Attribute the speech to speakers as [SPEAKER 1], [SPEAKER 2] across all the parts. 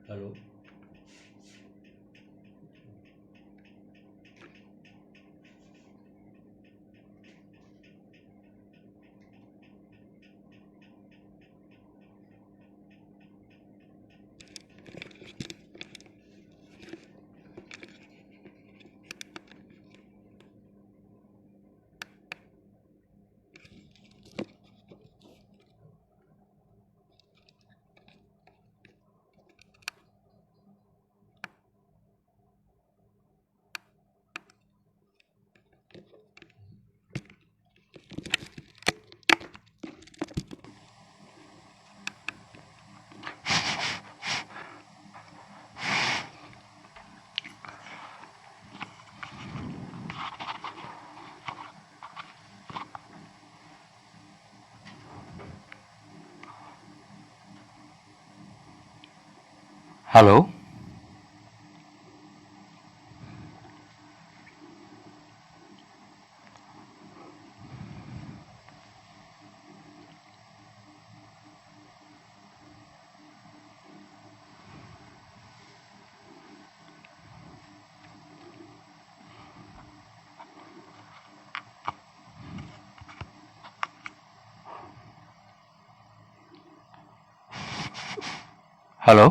[SPEAKER 1] Hello. Hello. Hello.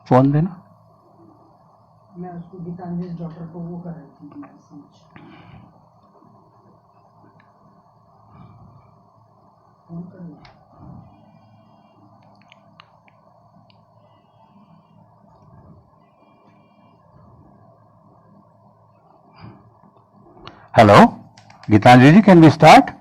[SPEAKER 1] Phone देना।
[SPEAKER 2] मैं उसको गीतांजलि डॉक्टर को वो कर रही थी मैसेज। फोन करना।
[SPEAKER 1] Hello Geetanjali ji, can we start?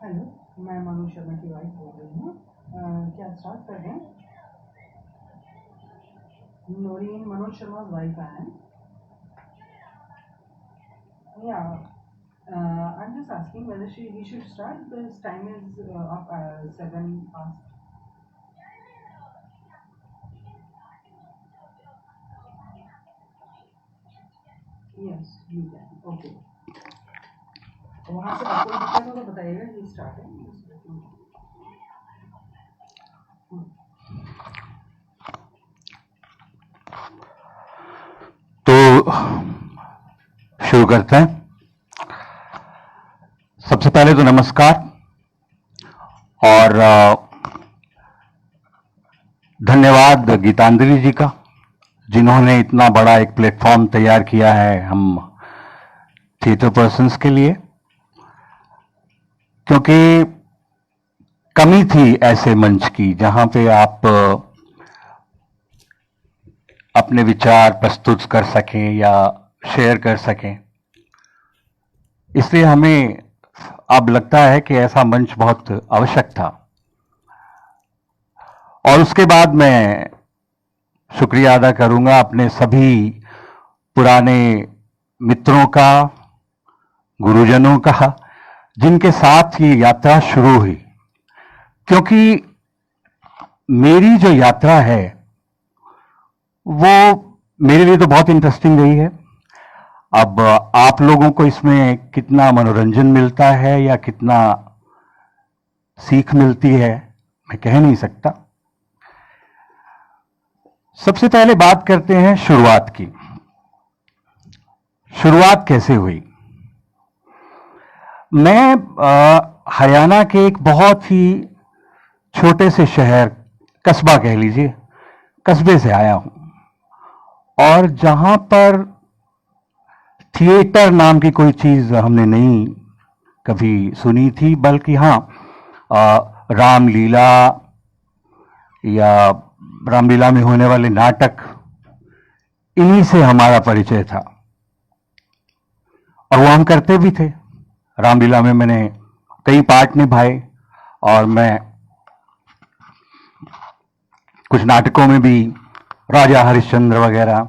[SPEAKER 2] Hello, मैं मनु शर्मा की वाइफ बोल रही हूँ। क्या स्टार्ट कर दें? नोरीन मनोज शर्मा वाइफ है। Yeah, I'm just asking whether we should start. This time is up 7 past. Yes, you can. Okay. वहाँ से आपको दिक्कत हो तो बताइएगा कि स्टार्ट है।
[SPEAKER 1] तो शुरू करते हैं। सबसे पहले तो नमस्कार और धन्यवाद गीतांजलि जी का, जिन्होंने इतना बड़ा एक प्लेटफॉर्म तैयार किया है हम थिएटर पर्सन्स के लिए, क्योंकि कमी थी ऐसे मंच की जहां पे आप अपने विचार प्रस्तुत कर सकें या शेयर कर सकें। इसलिए हमें अब लगता है कि ऐसा मंच बहुत आवश्यक था। और उसके बाद मैं शुक्रिया अदा करूंगा अपने सभी पुराने मित्रों का, गुरुजनों का, जिनके साथ ये यात्रा शुरू हुई। क्योंकि मेरी जो यात्रा है वो मेरे लिए तो बहुत इंटरेस्टिंग रही है। अब आप लोगों को इसमें कितना मनोरंजन मिलता है या कितना सीख मिलती है मैं कह नहीं सकता। सबसे पहले बात करते हैं शुरुआत की। शुरुआत कैसे हुई? मैं हरियाणा के एक बहुत ही छोटे से शहर, कस्बा कह लीजिए, कस्बे से आया हूं, और जहां पर थिएटर नाम की कोई चीज हमने नहीं कभी सुनी थी, बल्कि हाँ रामलीला या रामलीला में होने वाले नाटक, इन्हीं से हमारा परिचय था और वो हम करते भी थे। रामलीला में मैंने कई पार्ट निभाए और मैं कुछ नाटकों में भी, राजा हरिश्चंद्र वगैरह,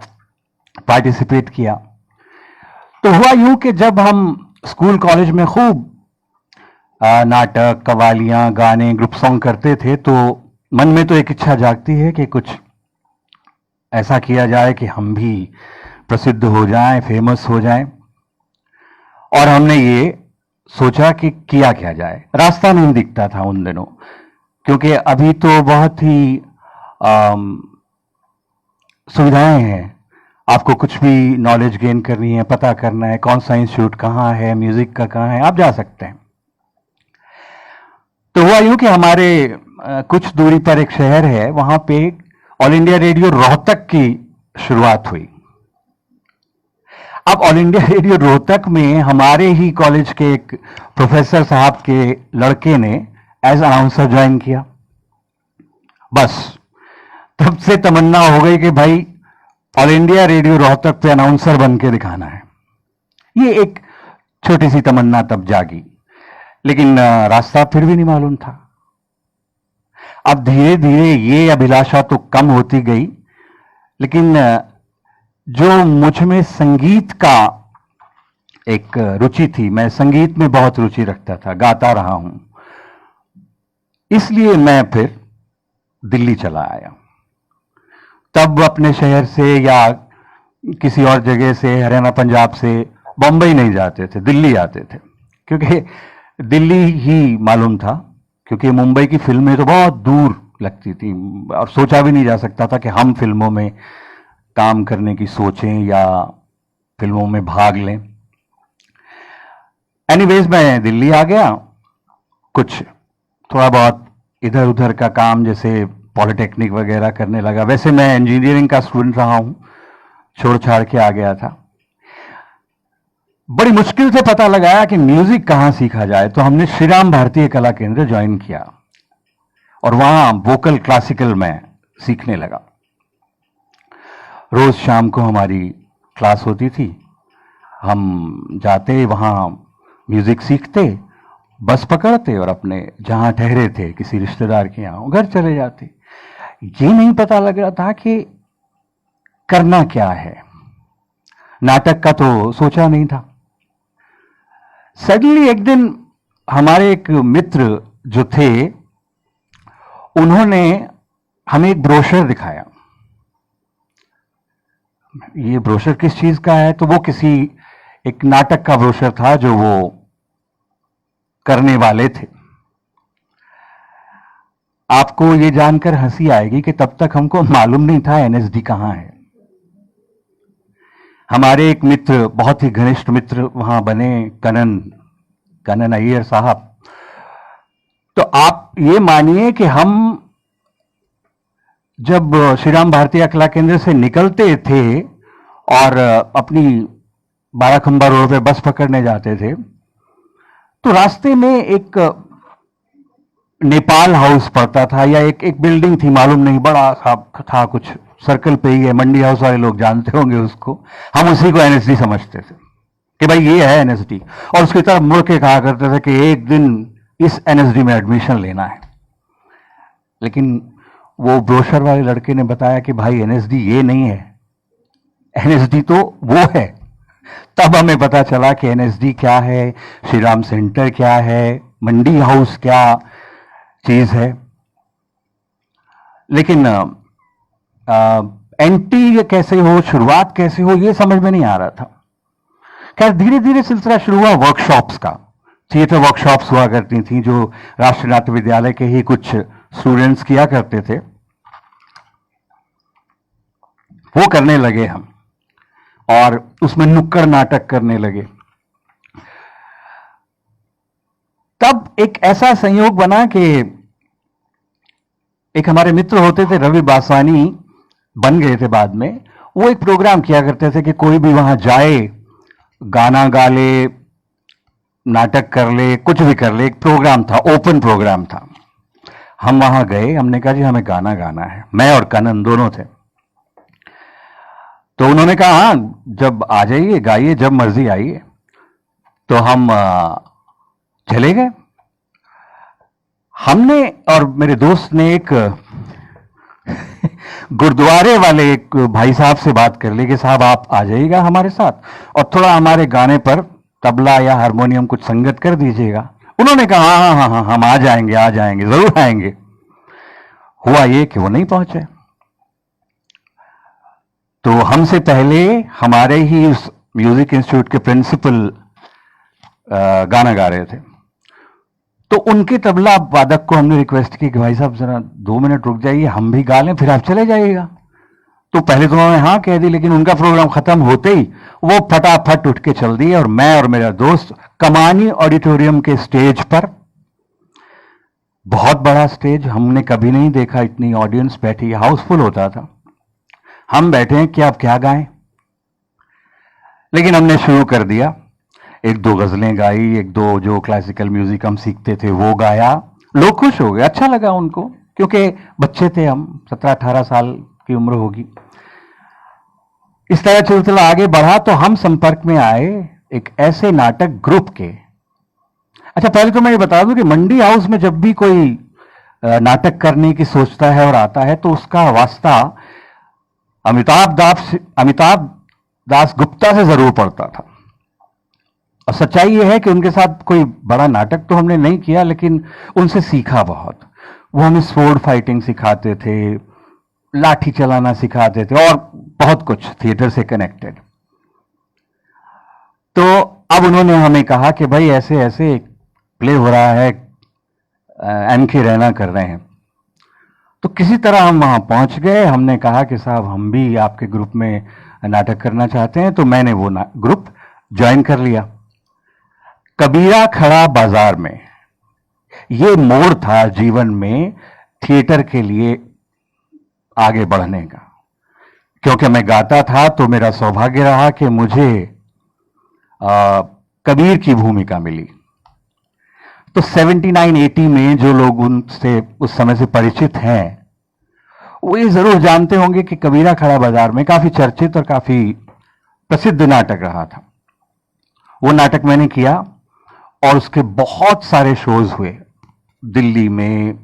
[SPEAKER 1] पार्टिसिपेट किया। तो हुआ यूं कि जब हम स्कूल कॉलेज में खूब नाटक, कवालियां, गाने, ग्रुप सॉन्ग करते थे, तो मन में तो एक इच्छा जागती है कि कुछ ऐसा किया जाए कि हम भी प्रसिद्ध हो जाएं, फेमस हो जाएं। और हमने ये सोचा कि किया क्या जाए। रास्ता नहीं दिखता था उन दिनों, क्योंकि अभी तो बहुत ही सुविधाएं हैं। आपको कुछ भी नॉलेज गेन करनी है, पता करना है कौन सा इंस्टीट्यूट कहाँ है, म्यूजिक का कहाँ है, आप जा सकते हैं। तो हुआ यूं कि हमारे कुछ दूरी पर एक शहर है, वहां पे ऑल इंडिया रेडियो रोहतक की शुरुआत हुई। अब ऑल इंडिया रेडियो रोहतक में हमारे ही कॉलेज के एक प्रोफेसर साहब के लड़के ने एज अनाउंसर ज्वाइन किया। बस तब से तमन्ना हो गई कि भाई ऑल इंडिया रेडियो रोहतक पे अनाउंसर बन के दिखाना है। ये एक छोटी सी तमन्ना तब जागी, लेकिन रास्ता फिर भी नहीं मालूम था। अब धीरे धीरे ये अभिलाषा तो कम होती गई, लेकिन जो मुझ में संगीत का एक रुचि थी, मैं संगीत में बहुत रुचि रखता था, गाता रहा हूं, इसलिए मैं फिर दिल्ली चला आया। तब अपने शहर से या किसी और जगह से, हरियाणा पंजाब से बम्बई नहीं जाते थे, दिल्ली आते थे, क्योंकि दिल्ली ही मालूम था, क्योंकि मुंबई की फिल्में तो बहुत दूर लगती थी और सोचा भी नहीं जा सकता था कि हम फिल्मों में काम करने की सोचें या फिल्मों में भाग लें। एनीवेज मैं दिल्ली आ गया, कुछ थोड़ा बहुत इधर उधर का काम जैसे पॉलिटेक्निक वगैरह करने लगा। वैसे मैं इंजीनियरिंग का स्टूडेंट रहा हूं, छोड़ छाड़ के आ गया था। बड़ी मुश्किल से पता लगाया कि म्यूजिक कहां सीखा जाए, तो हमने श्री राम भारतीय कला केंद्र ज्वाइन किया और वहां वोकल क्लासिकल में सीखने लगा। रोज शाम को हमारी क्लास होती थी, हम जाते वहां म्यूजिक सीखते, बस पकड़ते और अपने जहां ठहरे थे किसी रिश्तेदार के यहां घर चले जाते। ये नहीं पता लग रहा था कि करना क्या है, नाटक का तो सोचा नहीं था। सडनली एक दिन हमारे एक मित्र जो थे, उन्होंने हमें एक ब्रोशर दिखाया। ये ब्रोशर किस चीज का है, तो वो किसी एक नाटक का ब्रोशर था जो वो करने वाले थे। आपको ये जानकर हंसी आएगी कि तब तक हमको मालूम नहीं था एनएसडी कहां है। हमारे एक मित्र, बहुत ही घनिष्ठ मित्र वहां बने, कनन अय्यर साहब। तो आप ये मानिए कि हम जब श्री राम भारतीय कला केंद्र से निकलते थे और अपनी बाराखंबा रोड पे बस पकड़ने जाते थे, तो रास्ते में एक नेपाल हाउस पड़ता था या एक बिल्डिंग थी, मालूम नहीं, बड़ा था, कुछ सर्कल पे ही है, मंडी हाउस वाले लोग जानते होंगे उसको। हम उसी को एनएसडी समझते थे कि भाई ये है एनएसडी, और उसकी तरफ मुड़ के कहा करते थे कि एक दिन इस एनएसडी में एडमिशन लेना है। लेकिन वो ब्रोशर वाले लड़के ने बताया कि भाई एनएसडी ये नहीं है, एनएसडी तो वो है। तब हमें पता चला कि एनएसडी क्या है, श्री राम सेंटर क्या है, मंडी हाउस क्या चीज है। लेकिन एंट्री कैसे हो, शुरुआत कैसे हो, ये समझ में नहीं आ रहा था। खैर धीरे धीरे सिलसिला शुरू हुआ वर्कशॉप्स का। थिएटर वर्कशॉप्स हुआ करती थी जो राष्ट्रीय नाट्य विद्यालय के ही कुछ स्टूडेंट्स किया करते थे, वो करने लगे हम, और उसमें नुक्कड़ नाटक करने लगे। तब एक ऐसा संयोग बना कि एक हमारे मित्र होते थे, रवि बासवानी बन गए थे बाद में, वो एक प्रोग्राम किया करते थे कि कोई भी वहां जाए, गाना गा ले, नाटक कर ले, कुछ भी कर ले। एक प्रोग्राम था, ओपन प्रोग्राम था। हम वहां गए, हमने कहा जी हमें गाना गाना है, मैं और कनन दोनों थे। तो उन्होंने कहा हाँ जब आ जाइए गाइए, जब मर्जी आइए। तो हम चले गए। हमने और मेरे दोस्त ने एक गुरुद्वारे वाले एक भाई साहब से बात कर ली कि साहब आप आ जाइएगा हमारे साथ और थोड़ा हमारे गाने पर तबला या हारमोनियम कुछ संगत कर दीजिएगा। उन्होंने कहा हाँ हाँ हाँ हम आ जाएंगे जरूर आएंगे। हुआ ये कि वो नहीं पहुंचे। तो हमसे पहले हमारे ही उस म्यूजिक इंस्टीट्यूट के प्रिंसिपल गाना गा रहे थे। तो उनके तबला वादक को हमने रिक्वेस्ट की कि भाई साहब जरा 2 मिनट रुक जाइए, हम भी गा लें, फिर आप चले जाइएगा। तो पहले तो उन्होंने हाँ कह दी, लेकिन उनका प्रोग्राम खत्म होते ही वो फटाफट उठ के चल दिए और मैं और मेरा दोस्त कमानी ऑडिटोरियम के स्टेज पर, बहुत बड़ा स्टेज, हमने कभी नहीं देखा इतनी ऑडियंस बैठी, हाउसफुल होता था। हम बैठे हैं कि आप क्या गाएं, लेकिन हमने शुरू कर दिया। 1-2 गजलें गाई, 1-2 जो क्लासिकल म्यूजिक हम सीखते थे वो गाया। लोग खुश हो गए, अच्छा लगा उनको, क्योंकि बच्चे थे हम, 17-18 साल की उम्र होगी। इस तरह सिलसिला आगे बढ़ा तो हम संपर्क में आए एक ऐसे नाटक ग्रुप के। अच्छा पहले तो मैं ये बता दूं कि मंडी हाउस में जब भी कोई नाटक करने की सोचता है और आता है तो उसका वास्ता अमिताभ दास गुप्ता से जरूर पड़ता था। और सच्चाई यह है कि उनके साथ कोई बड़ा नाटक तो हमने नहीं किया, लेकिन उनसे सीखा बहुत। वो हमें स्वॉर्ड फाइटिंग सिखाते थे, लाठी चलाना सिखाते थे और बहुत कुछ थिएटर से कनेक्टेड। तो अब उन्होंने हमें कहा कि भाई ऐसे ऐसे प्ले हो रहा है, एम.के. रैना कर रहे हैं। तो किसी तरह हम वहां पहुंच गए। हमने कहा कि साहब हम भी आपके ग्रुप में नाटक करना चाहते हैं। तो मैंने वो ग्रुप ज्वाइन कर लिया। कबीरा खड़ा बाजार में, ये मोड़ था जीवन में थिएटर के लिए आगे बढ़ने का। क्योंकि मैं गाता था तो मेरा सौभाग्य रहा कि मुझे कबीर की भूमिका मिली। तो 79-80 में जो लोग उनसे उस समय से परिचित हैं वो ये जरूर जानते होंगे कि कबीरा खड़ा बाजार में काफी चर्चित और काफी प्रसिद्ध नाटक रहा था। वो नाटक मैंने किया और उसके बहुत सारे शोज हुए दिल्ली में,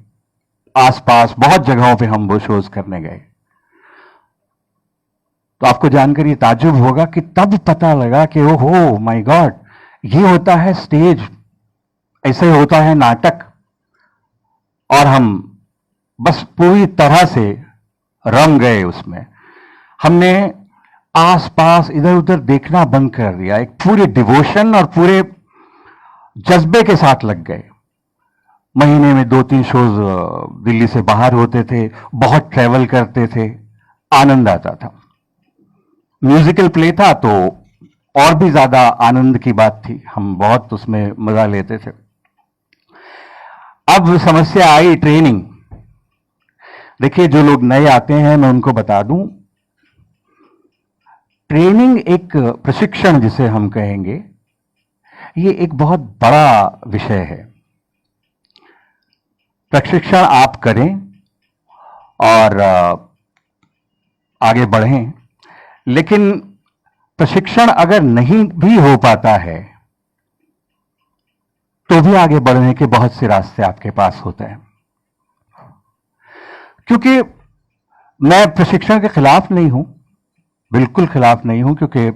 [SPEAKER 1] आसपास बहुत जगहों पे हम वो शोज करने गए। तो आपको जानकर ये ताज्जुब होगा कि तब पता लगा कि ओहो माय गॉड, ये होता है स्टेज, ऐसे होता है नाटक। और हम बस पूरी तरह से रंग गए उसमें। हमने आसपास इधर उधर देखना बंद कर दिया, एक पूरे डिवोशन और पूरे जज्बे के साथ लग गए। महीने में 2-3 शोज दिल्ली से बाहर होते थे, बहुत ट्रैवल करते थे, आनंद आता था। म्यूजिकल प्ले था तो और भी ज्यादा आनंद की बात थी, हम बहुत उसमें मजा लेते थे। अब समस्या आई ट्रेनिंग। देखिए जो लोग नए आते हैं मैं उनको बता दूं, ट्रेनिंग एक प्रशिक्षण जिसे हम कहेंगे, ये एक बहुत बड़ा विषय है। प्रशिक्षण आप करें और आगे बढ़ें, लेकिन प्रशिक्षण अगर नहीं भी हो पाता है तो भी आगे बढ़ने के बहुत से रास्ते आपके पास होते हैं। क्योंकि मैं प्रशिक्षण के खिलाफ नहीं हूं, बिल्कुल खिलाफ नहीं हूं, क्योंकि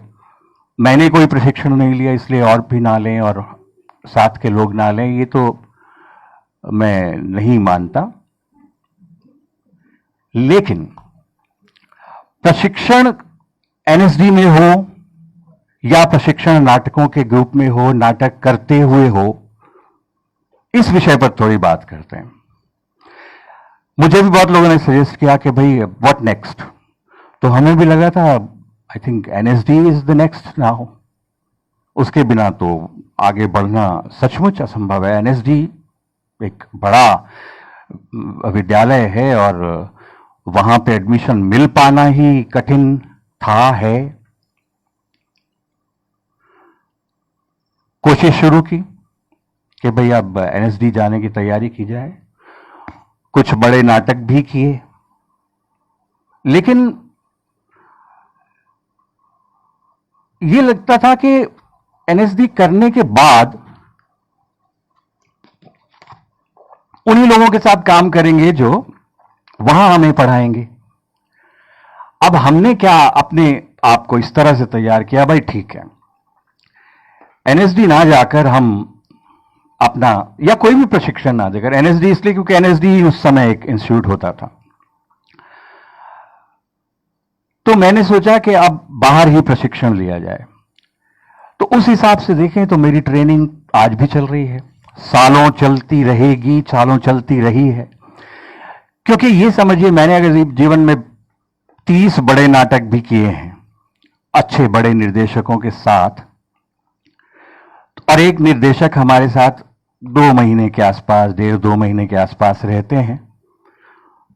[SPEAKER 1] मैंने कोई प्रशिक्षण नहीं लिया इसलिए और भी ना लें और साथ के लोग ना लें, ये तो मैं नहीं मानता। लेकिन प्रशिक्षण एनएसडी में हो या प्रशिक्षण नाटकों के ग्रुप में हो, नाटक करते हुए हो, इस विषय पर थोड़ी बात करते हैं। मुझे भी बहुत लोगों ने सजेस्ट किया कि भाई व्हाट नेक्स्ट, तो हमें भी लगा था I think NSD is the next now. उसके बिना तो आगे बढ़ना सचमुच असंभव है। एनएसडी एक बड़ा विद्यालय है और वहां पे एडमिशन मिल पाना ही कठिन था, है। कोशिश शुरू की कि भाई अब एनएसडी जाने की तैयारी की जाए। कुछ बड़े नाटक भी किए, लेकिन ये लगता था कि एनएसडी करने के बाद उन्हीं लोगों के साथ काम करेंगे जो वहां हमें पढ़ाएंगे। अब हमने क्या अपने आप को इस तरह से तैयार किया, भाई ठीक है, एनएसडी ना जाकर हम अपना या कोई भी प्रशिक्षण ना देकर, एनएसडी इसलिए क्योंकि एनएसडी उस समय एक इंस्टीट्यूट होता था, तो मैंने सोचा कि अब बाहर ही प्रशिक्षण लिया जाए। तो उस हिसाब से देखें तो मेरी ट्रेनिंग आज भी चल रही है, सालों चलती रहेगी, सालों चलती रही है। क्योंकि ये समझिए, मैंने अगर जीवन में 30 बड़े नाटक भी किए हैं अच्छे बड़े निर्देशकों के साथ, और एक निर्देशक हमारे साथ 2 महीने के आसपास, 1.5-2 महीने के आसपास रहते हैं,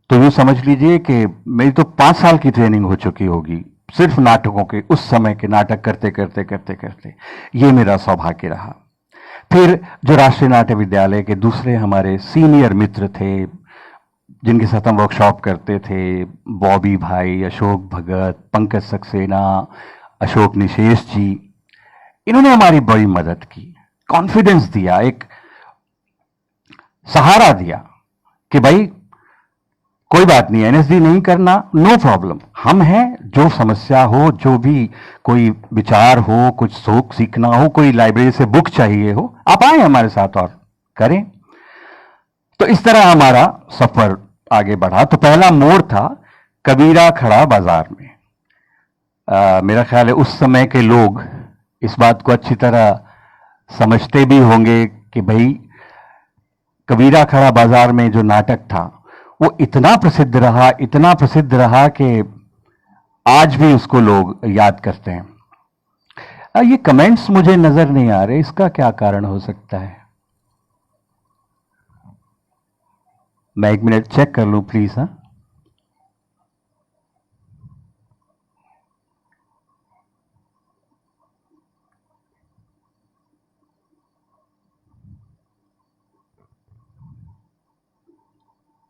[SPEAKER 1] तो यूं समझ लीजिए कि मेरी तो 5 साल की ट्रेनिंग हो चुकी होगी सिर्फ नाटकों के, उस समय के नाटक करते करते करते करते। ये मेरा सौभाग्य रहा। फिर जो राष्ट्रीय नाट्य विद्यालय के दूसरे हमारे सीनियर मित्र थे, जिनके साथ हम वर्कशॉप करते थे, बॉबी भाई, अशोक भगत, पंकज सक्सेना, अशोक निशेष जी, इन्होंने हमारी बड़ी मदद की, कॉन्फिडेंस दिया, एक सहारा दिया कि भाई कोई बात नहीं, एनएसडी नहीं करना, नो प्रॉब्लम, हम हैं, जो समस्या हो, जो भी कोई विचार हो, कुछ सीखना हो, कोई लाइब्रेरी से बुक चाहिए हो, आप आए हमारे साथ और करें। तो इस तरह हमारा सफर आगे बढ़ा। तो पहला मोड़ था कबीरा खड़ा बाजार में। मेरा ख्याल है उस समय के लोग इस बात को अच्छी तरह समझते भी होंगे कि भाई कबीरा खड़ा बाजार में जो नाटक था वो इतना प्रसिद्ध रहा, इतना प्रसिद्ध रहा कि आज भी उसको लोग याद करते हैं। ये कमेंट्स मुझे नजर नहीं आ रहे, इसका क्या कारण हो सकता है? मैं 1 मिनट चेक कर लूं प्लीज। हाँ,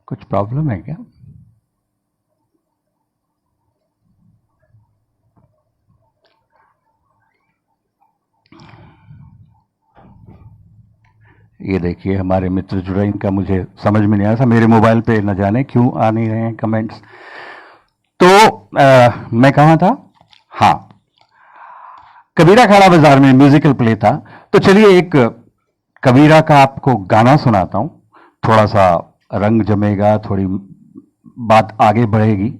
[SPEAKER 1] कुछ प्रॉब्लम है क्या? ये देखिए हमारे मित्र जुड़े, इनका मुझे समझ में नहीं आ रहा था, मेरे मोबाइल पे न जाने क्यों आ नहीं रहे हैं कमेंट्स। तो मैं कहाँ था? हाँ, कबीरा खाड़ा बाजार में म्यूजिकल प्ले था। तो चलिए एक कबीरा का आपको गाना सुनाता हूं, थोड़ा सा रंग जमेगा, थोड़ी बात आगे बढ़ेगी,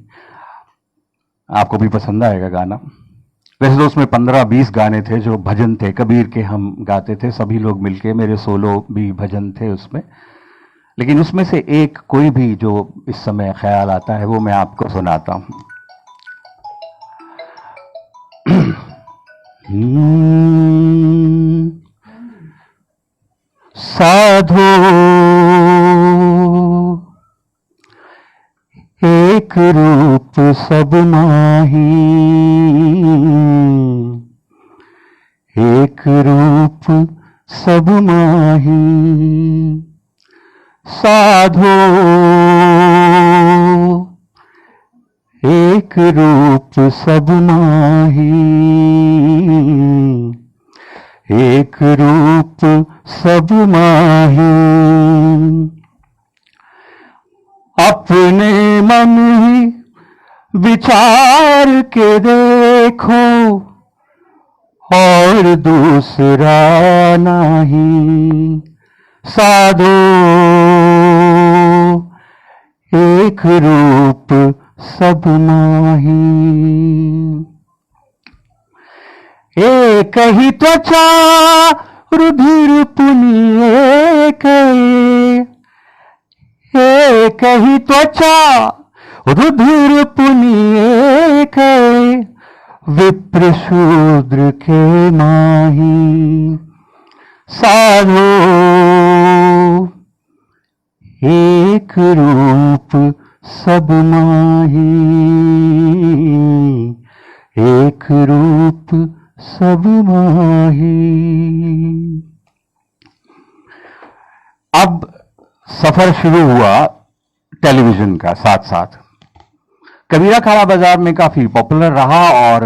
[SPEAKER 1] आपको भी पसंद आएगा गाना। वैसे तो उसमें 15-20 गाने थे जो भजन थे, कबीर के हम गाते थे सभी लोग मिलके, मेरे सोलो भी भजन थे उसमें, लेकिन उसमें से एक कोई भी जो इस समय ख्याल आता है वो मैं आपको सुनाता हूं। साधो एक रूप सब माही, एक रूप सब माही, साधो एक रूप सब माही, एक रूप सब माही, अपने मन ही विचार के देखो और दूसरा नहीं, साधो एक रूप सब माही, एक ही त्वचा रुधिर पुनि एक, एक ही त्वचा रुधिर पुनि एक, विप्र शूद्र के माही, साधो एक रूप सब माही, एक रूप सब माही। अब सफर शुरू हुआ टेलीविजन का साथ साथ। कबीरा खाड़ा बाजार में काफी पॉपुलर रहा और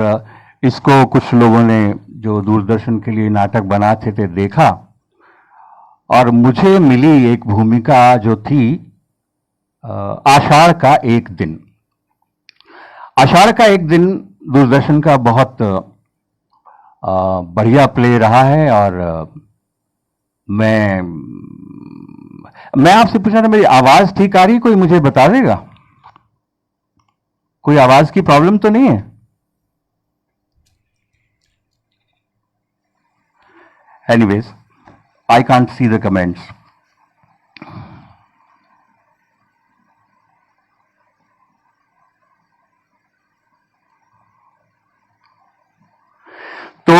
[SPEAKER 1] इसको कुछ लोगों ने जो दूरदर्शन के लिए नाटक बनाते थे देखा, और मुझे मिली एक भूमिका जो थी आषाढ़ का एक दिन। आषाढ़ का एक दिन दूरदर्शन का बहुत बढ़िया प्ले रहा है, और मैं आपसे पूछना था, मेरी आवाज ठीक आ रही, कोई मुझे बता देगा? कोई आवाज की प्रॉब्लम तो नहीं है? Anyways, I can't see the comments. तो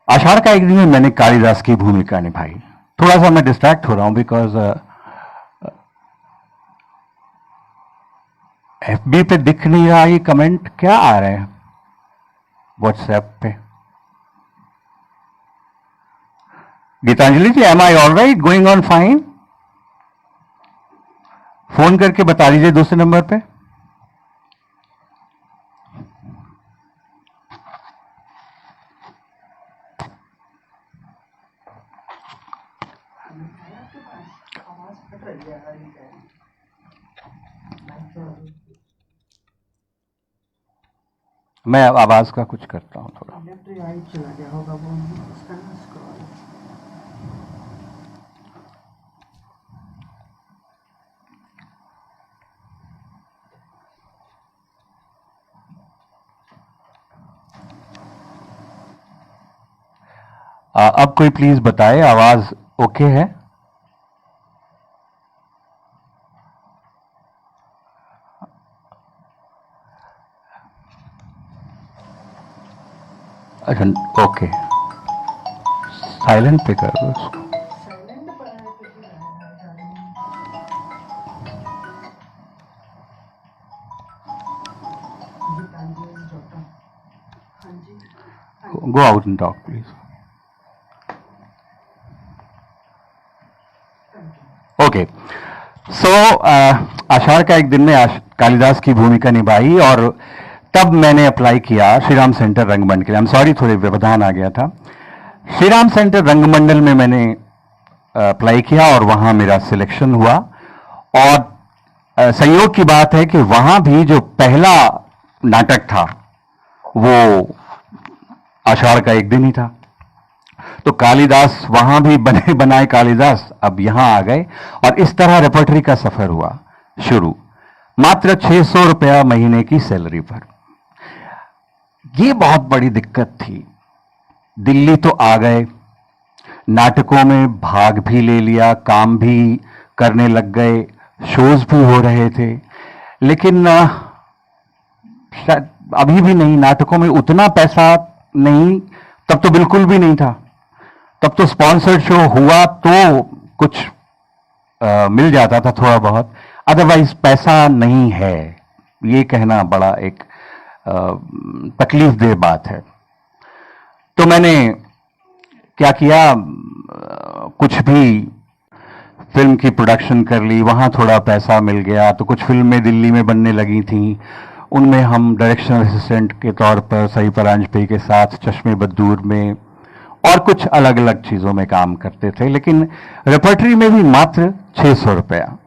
[SPEAKER 1] आषाढ़ का एक दिन में मैंने कालिदास की भूमिका निभाई। थोड़ा सा मैं डिस्ट्रैक्ट हो रहा हूं बिकॉज एफबी पे दिख नहीं रहा, ये कमेंट क्या आ रहे हैं व्हाट्सएप पे? Geetanjali ji, am I all right, going on fine? Phone करके बता दीजिए दूसरे नंबर पे। मैं आवाज का कुछ करता हूं थोड़ा।
[SPEAKER 2] लेफ्ट राइट चला गया होगा वो उसका ना स्क्रॉल।
[SPEAKER 1] अब कोई प्लीज बताए, आवाज ओके है? अच्छा, ओके, साइलेंट पे कर दो उसको।
[SPEAKER 2] साइलेंट पर है किसी गीतांजलि डॉक्टर। हाँ जी,
[SPEAKER 1] go out and talk please. Okay, so Ashadh Ka Ek दिन में कालिदास की भूमिका निभाई, और तब मैंने अप्लाई किया श्रीराम सेंटर रंगमंडल के लिए। आई एम सॉरी, थोड़े व्यवधान आ गया था। श्रीराम सेंटर रंगमंडल में मैंने अप्लाई किया और वहां मेरा सिलेक्शन हुआ, और संयोग की बात है कि वहां भी जो पहला नाटक था वो आषाढ़ का एक दिन ही था। तो कालिदास वहां भी बने बनाए कालिदास अब यहां आ गए, और इस तरह रेपर्टरी का सफर हुआ शुरू, मात्र 600 रुपया महीने की सैलरी पर। ये बहुत बड़ी दिक्कत थी। दिल्ली तो आ गए, नाटकों में भाग भी ले लिया, काम भी करने लग गए, शोज भी हो रहे थे, लेकिन शायद अभी भी नहीं, नाटकों में उतना पैसा नहीं, तब तो बिल्कुल भी नहीं था। तब तो स्पॉन्सर्ड शो हुआ तो कुछ मिल जाता था थोड़ा बहुत, अदरवाइज पैसा नहीं है। ये कहना बड़ा एक तकलीफ देह बात है। तो मैंने क्या किया, कुछ भी फिल्म की प्रोडक्शन कर ली, वहां थोड़ा पैसा मिल गया, तो कुछ फिल्में दिल्ली में बनने लगी थी, उनमें हम डायरेक्शन असिस्टेंट के तौर पर सई परांजपे के साथ चश्मे बद्दूर में और कुछ अलग अलग चीजों में काम करते थे, लेकिन रेपर्टरी में भी मात्र 600 रुपया।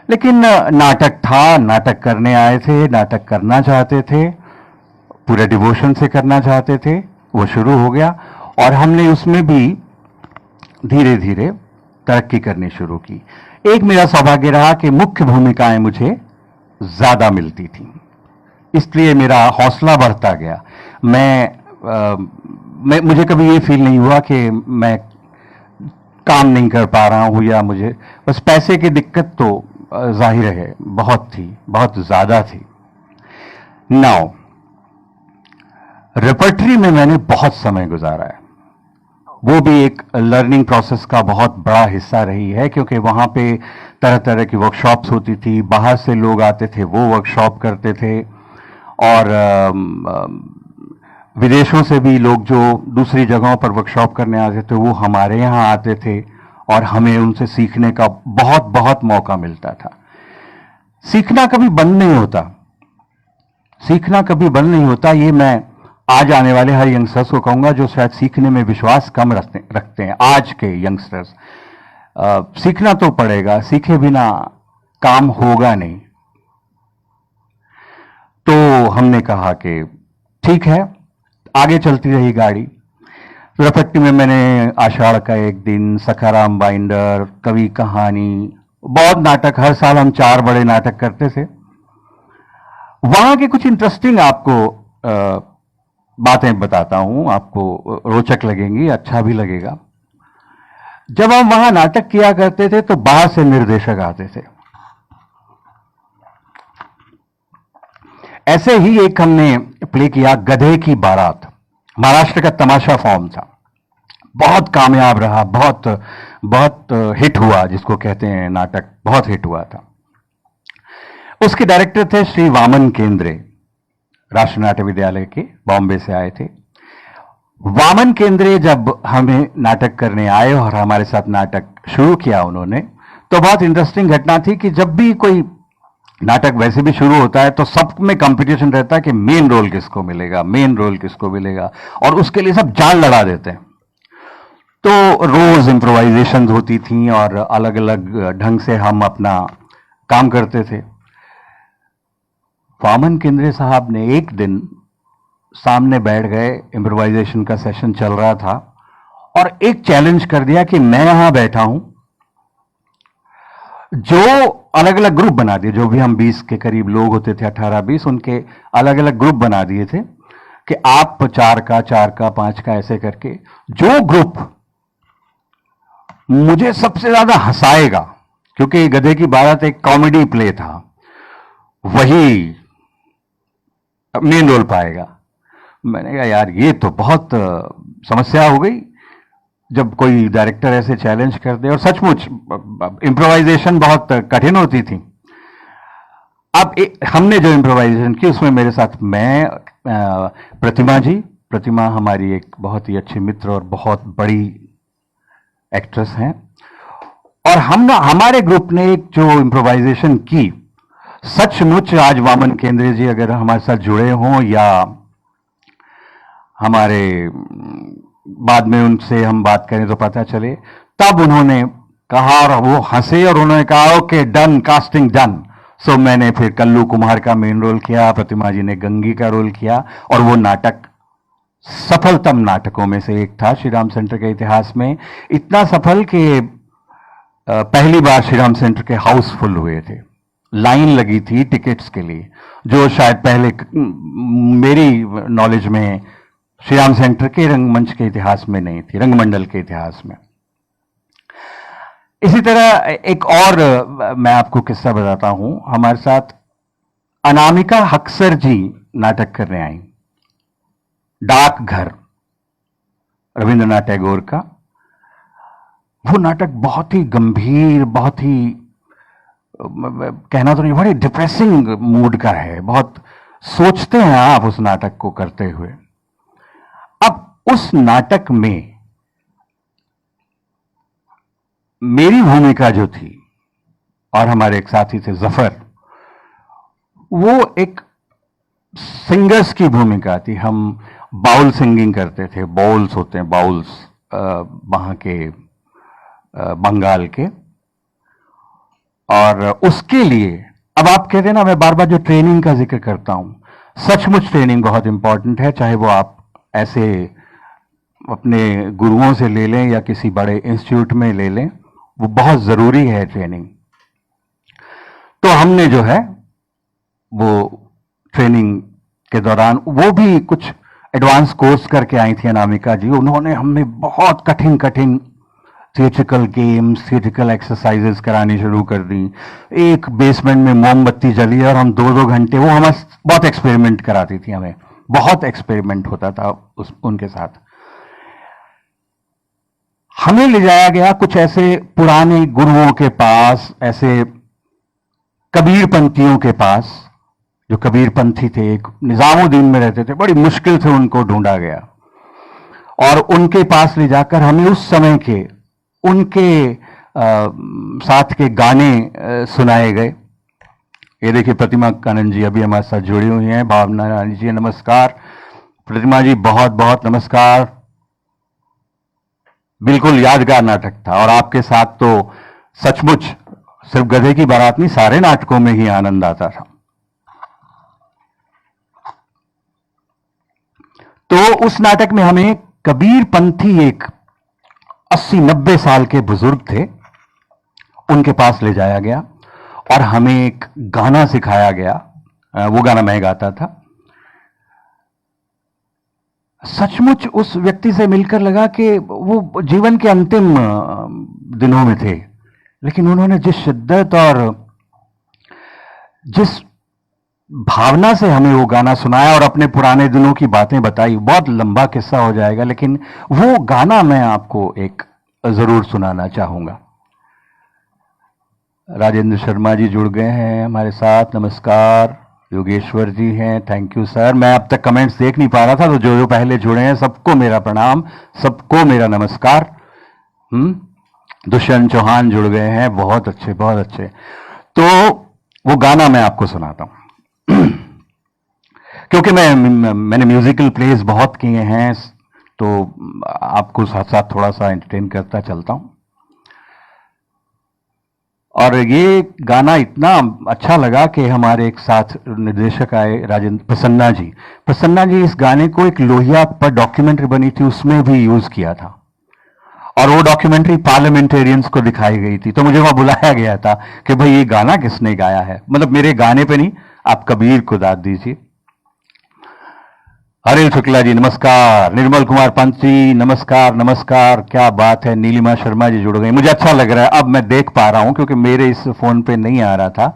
[SPEAKER 1] लेकिन नाटक था, नाटक करने आए थे, नाटक करना चाहते थे, पूरे डिवोशन से करना चाहते थे, वो शुरू हो गया, और हमने उसमें भी धीरे धीरे तरक्की करनी शुरू की। एक मेरा सौभाग्य रहा कि मुख्य भूमिकाएं मुझे ज्यादा मिलती थी, इसलिए मेरा हौसला बढ़ता गया। मुझे कभी ये फील नहीं हुआ कि मैं काम नहीं कर पा रहा हूं, या मुझे बस पैसे की दिक्कत तो जाहिर है बहुत थी, बहुत ज्यादा थी। नाउ रेपर्टरी में मैंने बहुत समय गुजारा है, वो भी एक लर्निंग प्रोसेस का बहुत बड़ा हिस्सा रही है, क्योंकि वहां पे तरह तरह की वर्कशॉप्स होती थी, बाहर से लोग आते थे, वो वर्कशॉप करते थे, और विदेशों से भी लोग जो दूसरी जगहों पर वर्कशॉप करने आते थे वो हमारे यहाँ आते थे, और हमें उनसे सीखने का बहुत बहुत मौका मिलता था। सीखना कभी बंद नहीं होता, सीखना कभी बंद नहीं होता। ये मैं आज आने वाले हर यंगस्टर्स को कहूंगा जो शायद सीखने में विश्वास कम रखते हैं। आज के यंगस्टर्स, सीखना तो पड़ेगा, सीखे बिना काम होगा नहीं। तो हमने कहा कि ठीक है, आगे चलती रही गाड़ी। रपट्टी में मैंने आषाढ़ का एक दिन, सखाराम बाइंडर, कवि कहानी, बहुत नाटक, हर साल हम 4 बड़े नाटक करते थे। वहां के कुछ इंटरेस्टिंग आपको बातें बताता हूं, आपको रोचक लगेंगी, अच्छा भी लगेगा। जब हम वहां नाटक किया करते थे तो बाहर से निर्देशक आते थे। ऐसे ही एक हमने प्ले किया, गधे की बारात, महाराष्ट्र का तमाशा फॉर्म था, बहुत कामयाब रहा, बहुत बहुत हिट हुआ, जिसको कहते हैं नाटक, बहुत हिट हुआ था। उसके डायरेक्टर थे श्री वामन केंद्रे, राष्ट्रीय नाट्य विद्यालय के, बॉम्बे से आए थे। वामन केंद्रे जब हमें नाटक करने आए और हमारे साथ नाटक शुरू किया उन्होंने, तो बहुत इंटरेस्टिंग घटना थी कि जब भी कोई नाटक वैसे भी शुरू होता है तो सब में कंपटीशन रहता है कि मेन रोल किसको मिलेगा, मेन रोल किसको मिलेगा, और उसके लिए सब जान लड़ा देते हैं। तो रोज इम्प्रोवाइजेशन होती थी और अलग अलग ढंग से हम अपना काम करते थे। वामन केंद्रे साहब ने एक दिन सामने बैठ गए, इम्प्रोवाइजेशन का सेशन चल रहा था, और एक चैलेंज कर दिया कि मैं यहां बैठा हूं, जो अलग अलग ग्रुप बना दिए, जो भी हम 20 के करीब लोग होते थे, 18-20, उनके अलग अलग ग्रुप बना दिए थे कि आप 4 का 5 का ऐसे करके जो ग्रुप मुझे सबसे ज्यादा हंसाएगा, क्योंकि गधे की बारात एक कॉमेडी प्ले था, वही मेन रोल पाएगा। मैंने कहा यार ये तो बहुत समस्या हो गई जब कोई डायरेक्टर ऐसे चैलेंज कर दे, और सचमुच इम्प्रोवाइजेशन बहुत कठिन होती थी। अब हमने जो इम्प्रोवाइजेशन की उसमें मेरे साथ मैं, प्रतिमा जी, प्रतिमा हमारी एक बहुत ही अच्छी मित्र और बहुत बड़ी एक्ट्रेस हैं, और हमारे ग्रुप ने एक जो इम्प्रोवाइजेशन की, सचमुच आज वामन केंद्रे जी अगर हमारे साथ जुड़े हों या हमारे बाद में उनसे हम बात करें तो पता चले, तब उन्होंने कहा और वो हंसे और उन्होंने कहा ओके डन, कास्टिंग डन। सो मैंने फिर कल्लू कुमार का मेन रोल किया, प्रतिमा जी ने गंगी का रोल किया, और वो नाटक सफलतम नाटकों में से एक था श्री राम सेंटर के इतिहास में। इतना सफल कि पहली बार श्री राम सेंटर के हाउसफुल हुए थे, लाइन लगी थी टिकट्स के लिए, जो शायद पहले मेरी नॉलेज में श्री राम सेंटर के रंगमंच के इतिहास में नहीं थी, रंगमंडल के इतिहास में। इसी तरह एक और मैं आपको किस्सा बताता हूं। हमारे साथ अनामिका हक्सर जी नाटक करने आई, डाकघर, रविंद्रनाथ टैगोर का। वो नाटक बहुत ही गंभीर, बहुत ही कहना तो नहीं, बड़ी डिप्रेसिंग मूड का है, बहुत सोचते हैं आप उस नाटक को करते हुए। अब उस नाटक में मेरी भूमिका जो थी, और हमारे एक साथी थे जफर, वो एक सिंगर्स की भूमिका थी। हम बाउल सिंगिंग करते थे, बाउल्स होते हैं, बाउल्स वहां के बंगाल के। और उसके लिए अब आप कहते हैं ना, मैं बार बार जो ट्रेनिंग का जिक्र करता हूं, सचमुच ट्रेनिंग बहुत इंपॉर्टेंट है, चाहे वो आप ऐसे अपने गुरुओं से ले लें या किसी बड़े इंस्टीट्यूट में ले लें, वो बहुत जरूरी है ट्रेनिंग। तो हमने जो है वो ट्रेनिंग के दौरान, वो भी कुछ एडवांस कोर्स करके आई थी अनामिका जी, उन्होंने हमें बहुत कठिन कठिन थिएट्रिकल गेम्स, थिएट्रिकल एक्सरसाइजेस करानी शुरू कर दी। एक बेसमेंट में मोमबत्ती जली और हम 2-2 घंटे, वो हमें बहुत एक्सपेरिमेंट कराती थी, हमें बहुत एक्सपेरिमेंट होता था उनके साथ। हमें ले जाया गया कुछ ऐसे पुराने गुरुओं के पास, ऐसे कबीरपंथियों के पास, जो कबीरपंथी थे, एक निजामुद्दीन में रहते थे, बड़ी मुश्किल से उनको ढूंढा गया और उनके पास ले जाकर हमें उस समय के उनके साथ के गाने सुनाए गए। ये देखिए प्रतिमा कानन जी अभी हमारे साथ जुड़ी हुई हैं। भावना रानी जी नमस्कार। प्रतिमा जी बहुत बहुत नमस्कार। बिल्कुल यादगार नाटक था और आपके साथ तो सचमुच सिर्फ गधे की बारात नहीं, सारे नाटकों में ही आनंद आता था। तो उस नाटक में हमें कबीर पंथी एक 80-90 साल के बुजुर्ग थे, उनके पास ले जाया गया और हमें एक गाना सिखाया गया। वो गाना मैं गाता था। सचमुच उस व्यक्ति से मिलकर लगा कि वो जीवन के अंतिम दिनों में थे, लेकिन उन्होंने जिस शिद्दत और जिस भावना से हमें वो गाना सुनाया और अपने पुराने दिनों की बातें बताई। बहुत लंबा किस्सा हो जाएगा, लेकिन वो गाना मैं आपको एक जरूर सुनाना चाहूंगा। राजेंद्र शर्मा जी जुड़ गए हैं हमारे साथ, नमस्कार। योगेश्वर जी हैं, थैंक यू सर। मैं अब तक कमेंट्स देख नहीं पा रहा था, तो जो जो पहले जुड़े हैं सबको मेरा प्रणाम, सबको मेरा नमस्कार। दुष्यंत चौहान जुड़ गए हैं, बहुत अच्छे बहुत अच्छे। तो वो गाना मैं आपको सुनाता हूं क्योंकि मैंने म्यूजिकल प्लेस बहुत किए हैं, तो आपको साथ साथ थोड़ा सा एंटरटेन करता चलता हूं। और ये गाना इतना अच्छा लगा कि हमारे एक साथ निर्देशक आए, राजेंद्र प्रसन्ना जी इस गाने को एक लोहिया पर डॉक्यूमेंट्री बनी थी उसमें भी यूज किया था, और वो डॉक्यूमेंट्री पार्लियामेंटेरियंस को दिखाई गई थी। तो मुझे वहां बुलाया गया था कि भाई ये गाना किसने गाया है, मतलब मेरे गाने पे नहीं, आप कबीर को दाद दीजिए। हरिल शुक्ला जी नमस्कार। निर्मल कुमार पंत जी नमस्कार नमस्कार। क्या बात है, नीलिमा शर्मा जी जुड़ गई, मुझे अच्छा लग रहा है, अब मैं देख पा रहा हूं क्योंकि मेरे इस फोन पे नहीं आ रहा था।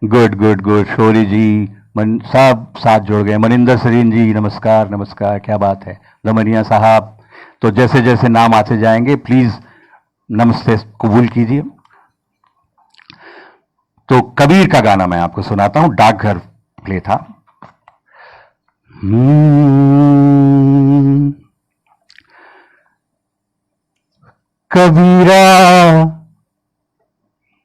[SPEAKER 1] Good good good. Shauri ji सब साथ जुड़ गए। मनिंदर सरीन जी नमस्कार नमस्कार, क्या बात है। दमनिया साहब, तो जैसे जैसे नाम आते जाएंगे प्लीज नमस्ते कबूल कीजिए। तो कबीर का गाना मैं आपको सुनाता हूं, डाकघर प्ले था। कबीरा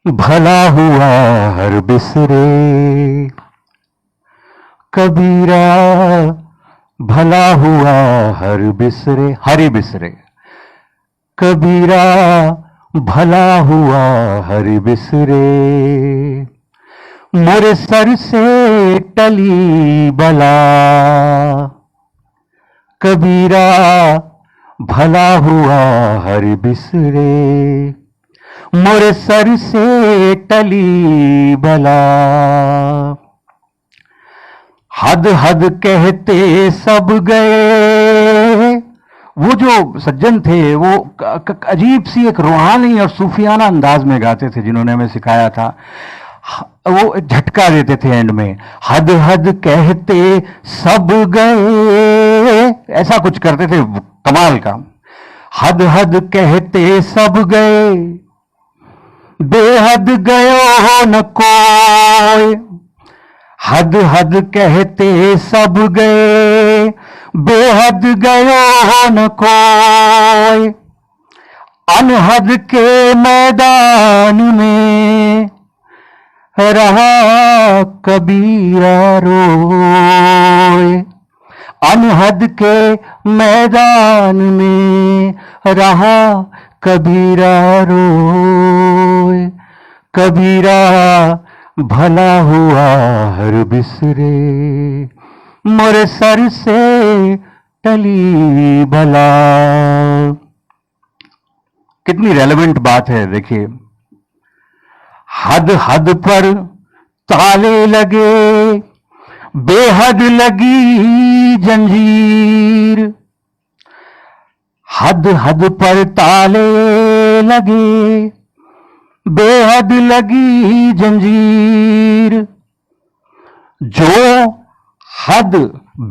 [SPEAKER 1] भला हुआ हर बिसरे, कबीरा भला हुआ हर बिसरे, हरि बिसरे। कबीरा भला हुआ हरि बिसरे, मोरे सर से टली बला। कबीरा भला हुआ हरि बिसरे, मोरे सर से टली बला। हद हद कहते सब गए। वो जो सज्जन थे वो अजीब सी एक रूहानी और सूफियाना अंदाज में गाते थे, जिन्होंने हमें सिखाया था। वो झटका देते थे एंड में, हद हद कहते सब गए, ऐसा कुछ करते थे कमाल का। हद हद कहते सब गए, बेहद गयो न कोई। हद हद कहते सब गए, बेहद गयो न कोई। अनहद के मैदान में रहा कबीरा रोए। अनहद के मैदान में रहा कबीरा रोए। कबीरा भला हुआ हर बिसरे, मोरे सर से टली भला। कितनी रेलेवेंट बात है, देखिए। हद हद पर ताले लगे, बेहद लगी जंजीर। हद हद पर ताले लगे, बेहद लगी जंजीर। जो हद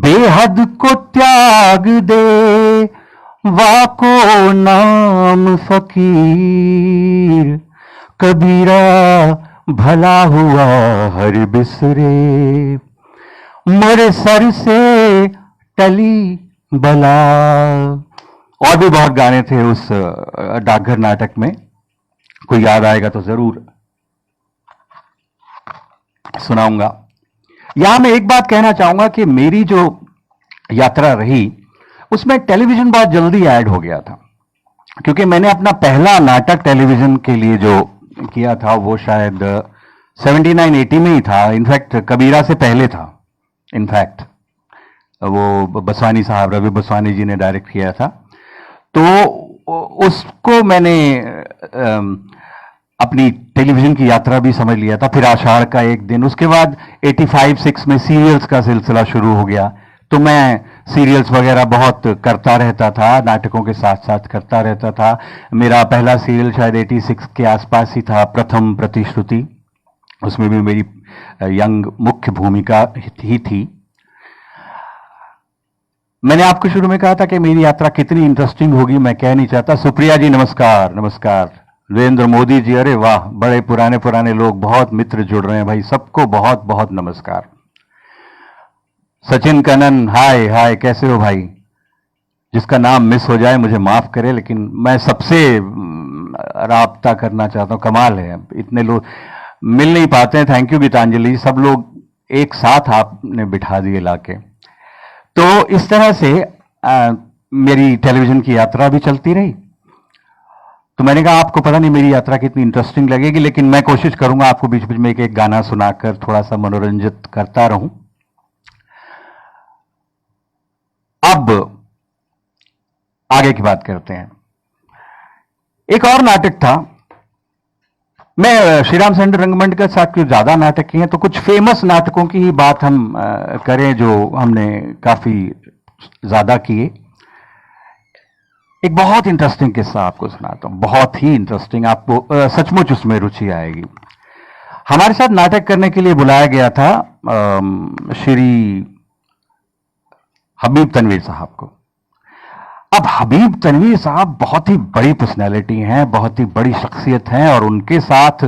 [SPEAKER 1] बेहद को त्याग दे, वाको नाम फकीर। कबीरा भला हुआ हर बिसरे, मोरे सर से टली बला। और भी बहुत गाने थे उस डाकघर नाटक में, कोई याद आएगा तो जरूर सुनाऊंगा। यहां मैं एक बात कहना चाहूंगा कि मेरी जो यात्रा रही उसमें टेलीविजन बहुत जल्दी ऐड हो गया था, क्योंकि मैंने अपना पहला नाटक टेलीविजन के लिए जो किया था वो शायद 79-80 में ही था। इनफैक्ट कबीरा से पहले था। इनफैक्ट वो बसवानी साहब, रवि बसवानी जी ने डायरेक्ट किया था। तो उसको मैंने अपनी टेलीविजन की यात्रा भी समझ लिया था। फिर आषाढ़ का एक दिन, उसके बाद 85-86 में सीरियल्स का सिलसिला शुरू हो गया। तो मैं सीरियल्स वगैरह बहुत करता रहता था, नाटकों के साथ साथ करता रहता था। मेरा पहला सीरियल शायद 86 के आसपास ही था, प्रथम प्रतिश्रुति। उसमें भी मेरी यंग मुख्य भूमिका ही थी। मैंने आपको शुरू में कहा था कि मेरी यात्रा कितनी इंटरेस्टिंग होगी, मैं कह नहीं चाहता। सुप्रिया जी नमस्कार। नमस्कार। नरेंद्र मोदी जी, अरे वाह, बड़े पुराने पुराने लोग, बहुत मित्र जुड़ रहे हैं भाई, सबको बहुत बहुत नमस्कार। सचिन कनन, हाय हाय, कैसे हो भाई? जिसका नाम मिस हो जाए मुझे माफ करे, लेकिन मैं सबसे राब्ता करना चाहता हूं। कमाल है, इतने लोग मिल नहीं पाते हैं। थैंक यू गीतांजलि, सब लोग एक साथ आपने बिठा दिए लाके। तो इस तरह से मेरी टेलीविजन की यात्रा भी चलती रही। तो मैंने कहा आपको पता नहीं मेरी यात्रा कितनी इंटरेस्टिंग लगेगी, लेकिन मैं कोशिश करूंगा आपको बीच बीच में एक एक गाना सुनाकर थोड़ा सा मनोरंजित करता रहूं। अब आगे की बात करते हैं। एक और नाटक था। मैं श्रीराम सेंटर रंगमंच के साथ कुछ ज्यादा नाटक किए हैं, तो कुछ फेमस नाटकों की ही बात हम करें जो हमने काफी ज्यादा किए। एक बहुत इंटरेस्टिंग किस्सा आपको सुनाता हूं, बहुत ही इंटरेस्टिंग, आपको सचमुच उसमें रुचि आएगी। हमारे साथ नाटक करने के लिए बुलाया गया था श्री हबीब तनवीर साहब को। अब हबीब तनवीर साहब बहुत ही बड़ी पर्सनैलिटी हैं, बहुत ही बड़ी शख्सियत हैं, और उनके साथ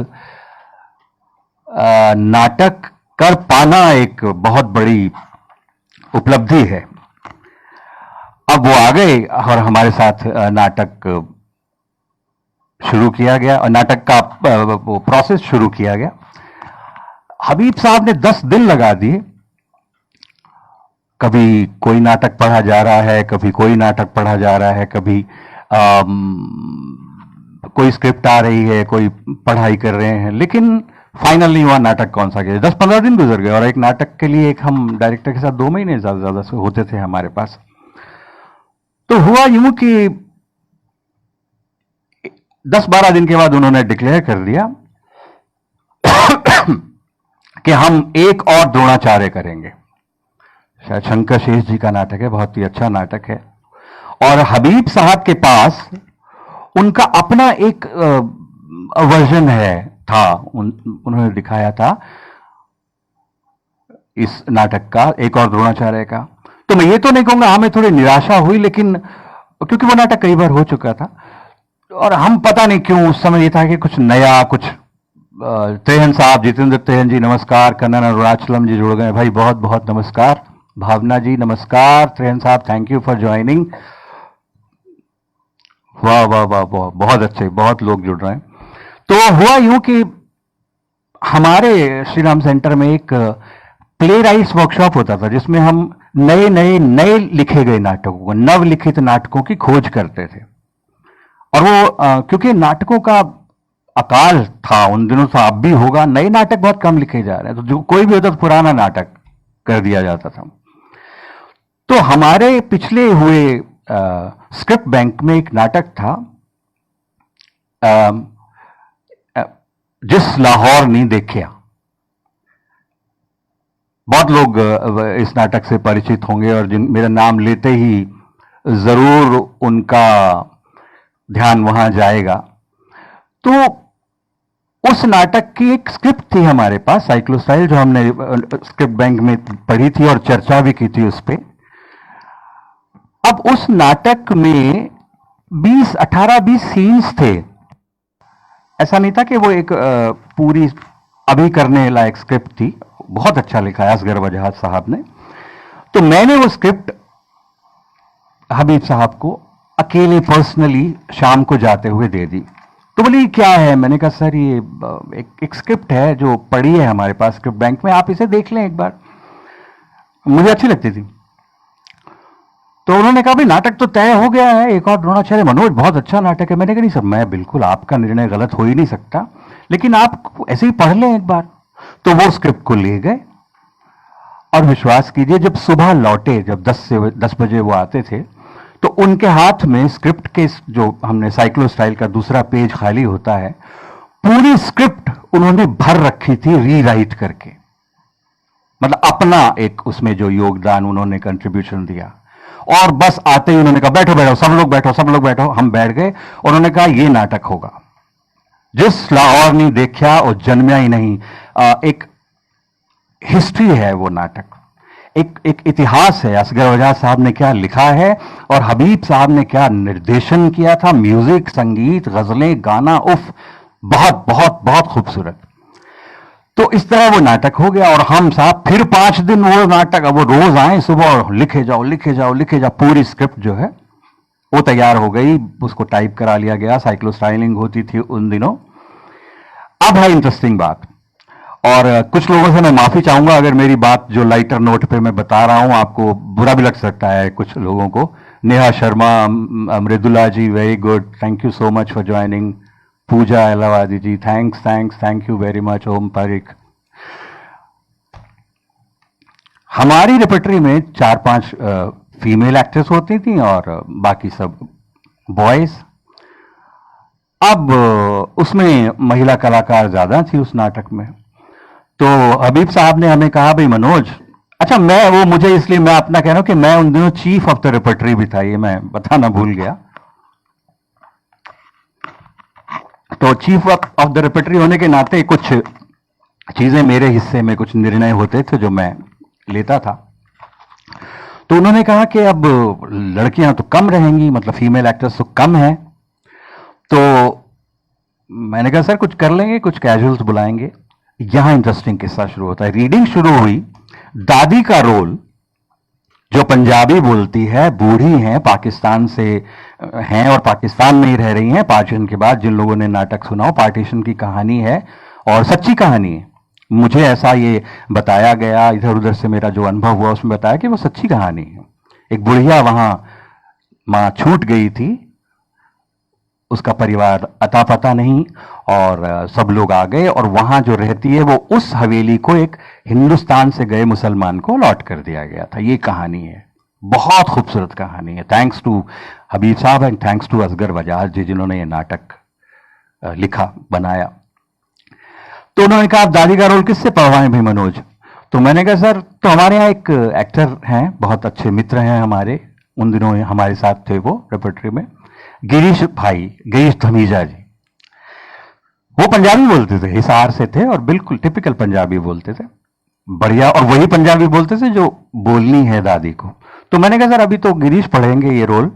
[SPEAKER 1] नाटक कर पाना एक बहुत बड़ी उपलब्धि है। अब वो आ गए और हमारे साथ नाटक शुरू किया गया, और नाटक का वो प्रोसेस शुरू किया गया। हबीब साहब ने 10 दिन लगा दिए। कभी कोई नाटक पढ़ा जा रहा है, कभी कोई नाटक पढ़ा जा रहा है, कभी कोई स्क्रिप्ट आ रही है, कोई पढ़ाई कर रहे हैं, लेकिन फाइनल नहीं हुआ नाटक कौन सा किया। 10-15 दिन गुजर गए, और एक नाटक के लिए एक हम डायरेक्टर के साथ 2 महीने ज्यादा से होते थे हमारे पास। तो हुआ यूं कि 10-12 दिन के बाद उन्होंने डिक्लेयर कर दिया कि हम एक और द्रोणाचार्य करेंगे। शायद शंकर शेष जी का नाटक है, बहुत ही अच्छा नाटक है। और हबीब साहब के पास उनका अपना एक वर्जन था, उन्होंने दिखाया था इस नाटक का, एक और द्रोणाचार्य का। तो मैं ये तो नहीं कहूंगा हमें थोड़ी निराशा हुई, लेकिन क्योंकि वो नाटक कई बार हो चुका था, और हम पता नहीं क्यों उस समय ये था कि कुछ नया, कुछ त्रेहन साहब, जितेंद्र त्रेहन जी नमस्कार, कन्नन अरुणाचलम जी जुड़ गए भाई, बहुत बहुत नमस्कार। भावना जी नमस्कार। त्रेहन साहब थैंक यू फॉर ज्वाइनिंग। वाह वाह वाह वाह, बहुत अच्छे, बहुत लोग जुड़ रहे हैं। तो हुआ यूं कि हमारे श्रीराम सेंटर में एक प्ले राइट्स वर्कशॉप होता था, जिसमें हम नए लिखे गए नाटकों को, नवलिखित नाटकों की खोज करते थे। और वो क्योंकि नाटकों का अकाल था उन दिनों, था अब भी होगा, नए नाटक बहुत कम लिखे जा रहे हैं, तो जो कोई भी होता तो पुराना नाटक कर दिया जाता था। तो हमारे पिछले हुए स्क्रिप्ट बैंक में एक नाटक था, जिस लाहौर नहीं देखिया। बहुत लोग इस नाटक से परिचित होंगे, और जिन मेरा नाम लेते ही जरूर उनका ध्यान वहां जाएगा। तो उस नाटक की एक स्क्रिप्ट थी हमारे पास, साइक्लोस्टाइल, जो हमने स्क्रिप्ट बैंक में पढ़ी थी और चर्चा भी की थी उस पे। अब उस नाटक में 18-20 सीन्स थे। ऐसा नहीं था कि वो एक पूरी अभी करने लायक स्क्रिप्ट थी। बहुत अच्छा लिखा है असगर वजह साहब ने। तो मैंने वो स्क्रिप्ट हबीब साहब को अकेले पर्सनली शाम को जाते हुए दे दी। तो बोली क्या है? मैंने कहा सर ये एक स्क्रिप्ट है जो पड़ी है हमारे पास स्क्रिप्ट बैंक में, आप इसे देख लें एक बार। मुझे अच्छी लगती थी। तो उन्होंने कहा भाई नाटक तो तय हो गया है, एक और द्रोणाचार्य मनोज बहुत अच्छा नाटक है। मैंने कहा नहीं सर, मैं बिल्कुल, आपका निर्णय गलत हो ही नहीं सकता, लेकिन आप ऐसे ही पढ़ लें एक बार। तो वो स्क्रिप्ट को ले गए और विश्वास कीजिए जब सुबह लौटे, जब 10 बजे वो आते थे, तो उनके हाथ में स्क्रिप्ट के जो हमने साइक्लो स्टाइल का दूसरा पेज खाली होता है, पूरी स्क्रिप्ट उन्होंने भर रखी थी रीराइट करके। मतलब अपना एक उसमें जो योगदान उन्होंने कंट्रीब्यूशन दिया। और बस आते ही उन्होंने कहा बैठो बैठो सब लोग बैठो, सब लोग बैठो। हम बैठ गए। उन्होंने कहा ये नाटक होगा। जिस लाहौर नहीं देखा और जन्मिया ही नहीं, एक हिस्ट्री है वो नाटक, एक इतिहास है। असगर वजह साहब ने क्या लिखा है और हबीब साहब ने क्या निर्देशन किया था, म्यूजिक, संगीत, गजलें, गाना, उफ, बहुत बहुत बहुत खूबसूरत। तो इस तरह वो नाटक हो गया। और हम साहब फिर 5 दिन वो नाटक, अब वो रोज आए सुबह और लिखे जाओ लिखे जाओ लिखे जाओ। पूरी स्क्रिप्ट जो है वो तैयार हो गई, उसको टाइप करा लिया गया, साइक्लो स्टाइलिंग होती थी उन दिनों। अब है इंटरेस्टिंग बात, और कुछ लोगों से मैं माफी चाहूंगा अगर मेरी बात जो लाइटर नोट पे मैं बता रहा हूं आपको बुरा भी लग सकता है कुछ लोगों को। Neha Sharma, Mridula ji, very good, thank you so much for joining. Pooja Alawadi ji, thanks thanks, thank you very much. Om Parikh. हमारी रिपर्टरी में 4-5 फीमेल एक्ट्रेस होती थी और बाकी सब बॉयज। अब उसमें महिला कलाकार ज्यादा थी उस नाटक में। तो हबीब साहब ने हमें कहा भाई मनोज, अच्छा मैं वो मुझे इसलिए मैं अपना कह रहा हूं कि मैं उन दिनों चीफ ऑफ द रिपर्टरी भी था, ये मैं बताना भूल गया। तो चीफ ऑफ द रिपर्टरी होने के नाते कुछ चीजें मेरे हिस्से में, कुछ निर्णय होते थे जो मैं लेता था। तो उन्होंने कहा कि अब लड़कियां तो कम रहेंगी, मतलब फीमेल एक्टर्स तो कम है। तो मैंने कहा सर कुछ कर लेंगे, कुछ कैजुअल्स बुलाएंगे। यहां इंटरेस्टिंग किस्सा शुरू होता है। रीडिंग शुरू हुई। दादी का रोल, जो पंजाबी बोलती है, बूढ़ी हैं, पाकिस्तान से हैं और पाकिस्तान में ही रह रही हैं पार्टीशन के बाद। जिन लोगों ने नाटक सुना हो, पार्टीशन की कहानी है और सच्ची कहानी है। मुझे ऐसा ये बताया गया, इधर उधर से मेरा जो अनुभव हुआ उसमें बताया कि वो सच्ची कहानी है। एक बुढ़िया वहां मां छूट गई थी, उसका परिवार अता पता नहीं, और सब लोग आ गए और वहां जो रहती है वो उस हवेली को एक हिंदुस्तान से गए मुसलमान को लौट कर दिया गया था। ये कहानी है, बहुत खूबसूरत कहानी है। थैंक्स टू हबीब साहब एंड थैंक्स टू असगर वजाहत जी जिन्होंने ये नाटक लिखा, बनाया। तो उन्होंने कहा आप दादी का रोल किससे पढ़वाएं भाई मनोज? तो मैंने कहा सर, तो हमारे यहाँ एक एक्टर हैं, बहुत अच्छे मित्र हैं हमारे, उन दिनों हमारे साथ थे वो रेपर्टरी में, गिरीश भाई, गिरीश धमीजा जी। वो पंजाबी बोलते थे, हिसार से थे और बिल्कुल टिपिकल पंजाबी बोलते थे, बढ़िया। और वही पंजाबी बोलते थे जो बोलनी है दादी को। तो मैंने कहा सर अभी तो गिरीश पढ़ेंगे ये रोल,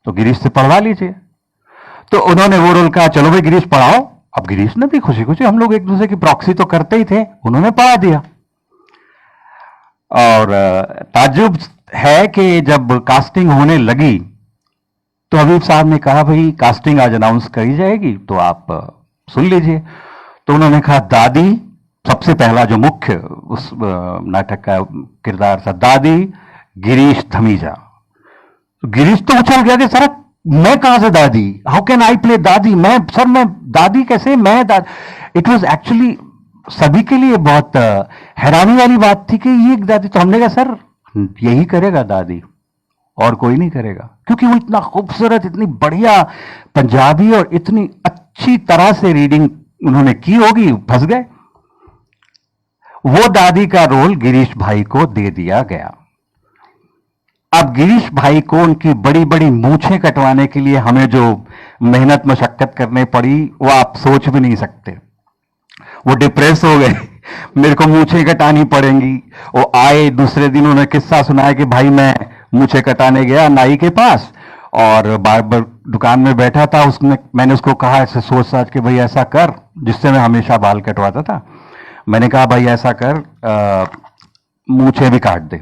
[SPEAKER 1] तो गिरीश से पढ़वा लीजिए। तो उन्होंने वो रोल कहा चलो भाई गिरीश पढ़ाओ। अब गिरीश ने भी खुशी खुशी, हम लोग एक दूसरे की प्रॉक्सी तो करते ही थे, उन्होंने पढ़ा दिया। और ताज्जुब है कि जब कास्टिंग होने लगी तो हबीब साहब ने कहा भाई कास्टिंग आज अनाउंस करी जाएगी तो आप सुन लीजिए। तो उन्होंने कहा दादी, सबसे पहला जो मुख्य उस नाटक का किरदार था, दादी गिरीश धमीजा। तो गिरीश तो उछल गया कि सर मैं कहां से दादी, हाउ कैन आई प्ले दादी, मैं सर मैं दादी कैसे, मैं दादी। इट वॉज एक्चुअली सभी के लिए बहुत हैरानी वाली बात थी कि ये दादी। तो हमने कहा सर यही करेगा दादी और कोई नहीं करेगा, क्योंकि वो इतना खूबसूरत, इतनी बढ़िया पंजाबी और इतनी अच्छी तरह से रीडिंग उन्होंने की होगी, फंस गए। वो दादी का रोल गिरीश भाई को दे दिया गया। अब गिरीश भाई को उनकी बड़ी बड़ी मूछें कटवाने के लिए हमें जो मेहनत मशक्कत करने पड़ी वो आप सोच भी नहीं सकते। वो डिप्रेस हो गए, मेरे को मूछें कटानी पड़ेंगी। वो आए दूसरे दिन, उन्होंने किस्सा सुनाया कि भाई मैं मूछें कटाने गया नाई के पास और बार्बर दुकान में बैठा था, उसने मैंने उसको कहा ऐसे सोच साच के भाई ऐसा कर, जिससे मैं हमेशा बाल कटवाता था। मैंने कहा भाई ऐसा कर, मूछें भी काट दे।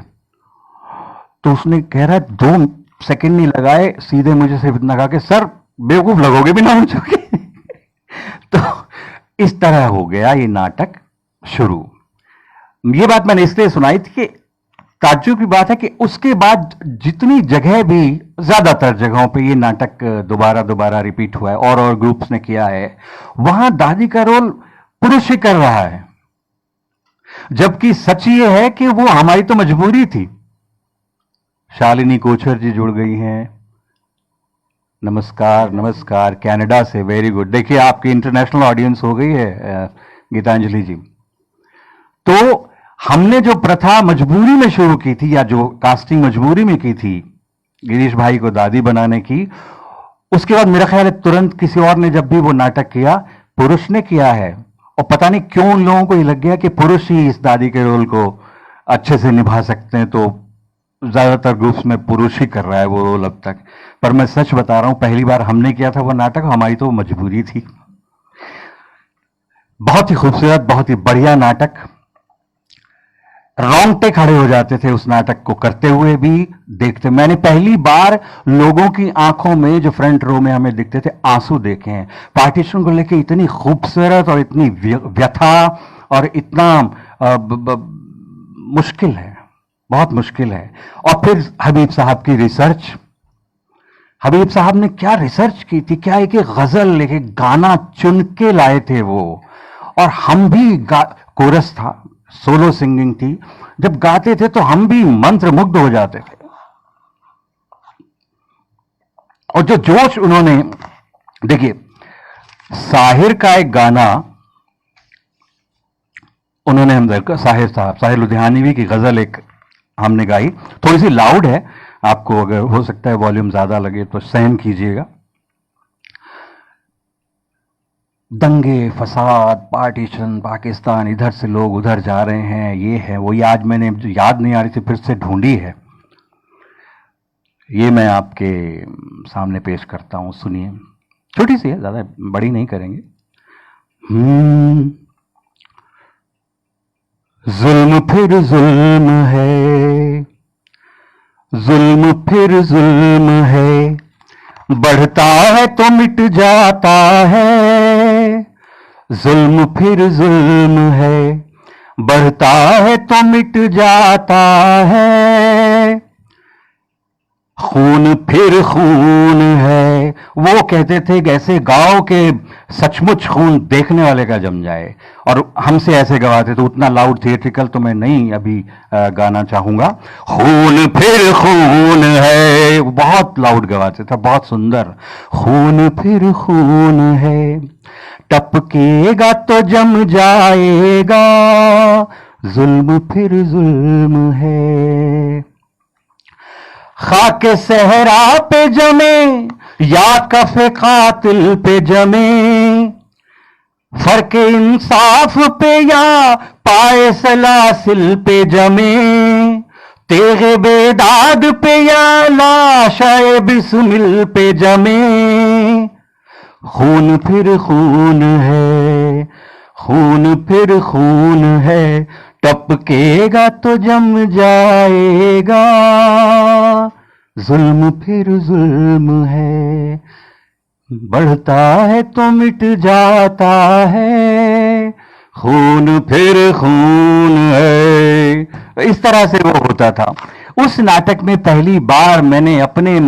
[SPEAKER 1] तो उसने कह रहा 2 सेकंड नहीं लगाए, सीधे मुझे सिर्फ इतना कहा कि सर बेवकूफ लगोगे भी ना हो चुके। तो इस तरह हो गया ये नाटक शुरू। ये बात मैंने इसलिए सुनाई थी कि ताज्जुब की बात है कि उसके बाद जितनी जगह भी, ज्यादातर जगहों पे ये नाटक दोबारा दोबारा रिपीट हुआ है और ग्रुप्स ने किया है, वहां दादी का रोल पुरुष ही कर रहा है। जबकि सच ये है कि वो हमारी तो मजबूरी थी। शालिनी कोचर जी जुड़ गई हैं, नमस्कार नमस्कार, कनाडा से, वेरी गुड। देखिए आपकी इंटरनेशनल ऑडियंस हो गई है गीतांजलि जी। तो हमने जो प्रथा मजबूरी में शुरू की थी, या जो कास्टिंग मजबूरी में की थी गिरीश भाई को दादी बनाने की, उसके बाद मेरा ख्याल है तुरंत किसी और ने जब भी वो नाटक किया, पुरुष ने किया है। और पता नहीं क्यों उन लोगों को ये लग गया कि पुरुष ही इस दादी के रोल को अच्छे से निभा सकते हैं, तो ज्यादातर ग्रुप्स में पुरुष ही कर रहा है वो रोल अब तक। पर मैं सच बता रहा हूं, पहली बार हमने किया था वो नाटक, हमारी तो मजबूरी थी। बहुत ही खूबसूरत, बहुत ही बढ़िया नाटक। रोंगटे खड़े हो जाते थे उस नाटक को करते हुए भी, देखते। मैंने पहली बार लोगों की आंखों में, जो फ्रंट रो में हमें दिखते थे, आंसू देखे हैं। पार्टीशन को लेके इतनी खूबसूरत और इतनी व्यथा और इतना मुश्किल है, बहुत मुश्किल है। और फिर हबीब साहब की रिसर्च, हबीब साहब ने क्या रिसर्च की थी, क्या एक गजल, एक गाना चुन के लाए थे वो। और हम भी कोरस था, सोलो सिंगिंग थी, जब गाते थे तो हम भी मंत्रमुग्ध हो जाते थे। और जो जोश उन्होंने, देखिए साहिर का एक गाना उन्होंने हम देखा, साहिर साहब, साहिर लुधियानवी की गजल एक हमने गाई, थोड़ी सी लाउड है, आपको अगर हो सकता है वॉल्यूम ज्यादा लगे तो सहन कीजिएगा। दंगे, फसाद, पार्टीशन, पाकिस्तान, इधर से लोग उधर जा रहे हैं, ये है वो। ये आज मैंने, जो याद नहीं आ रही थी, फिर से ढूंढी है, ये मैं आपके सामने पेश करता हूं, सुनिए। छोटी सी है, ज्यादा बड़ी नहीं करेंगे। जुल्म फिर जुल्म है, जुल्म फिर जुल्म है, बढ़ता है तो मिट जाता है। जुल्म फिर जुल्म है, बढ़ता है तो मिट जाता है। खून फिर खून है, वो कहते थे कि ऐसे गाओ के सचमुच खून देखने वाले का जम जाए, और हमसे ऐसे गवाते। तो उतना लाउड थिएट्रिकल तो मैं नहीं अभी गाना चाहूंगा। खून फिर खून है, बहुत लाउड गवाते थे, बहुत सुंदर। खून फिर खून है, टपकेगा तो जम जाएगा, जुल्म फिर जुल्म है। खाके सहरा पे जमे या कफे कातिल पे जमे, फर्क इंसाफ पे या पाए सलासिल पे जमे, तेगे बेदाद पे या लाशाए बिस्मिल पे जमे। खून फिर खून है, खून फिर खून है, टपकेगा तो जम जाएगा, जुल्म फिर जुल्म है, बढ़ता है तो मिट जाता है, खून फिर खून है। इस तरह से वो होता था। उस नाटक में पहली बार मैंने अपने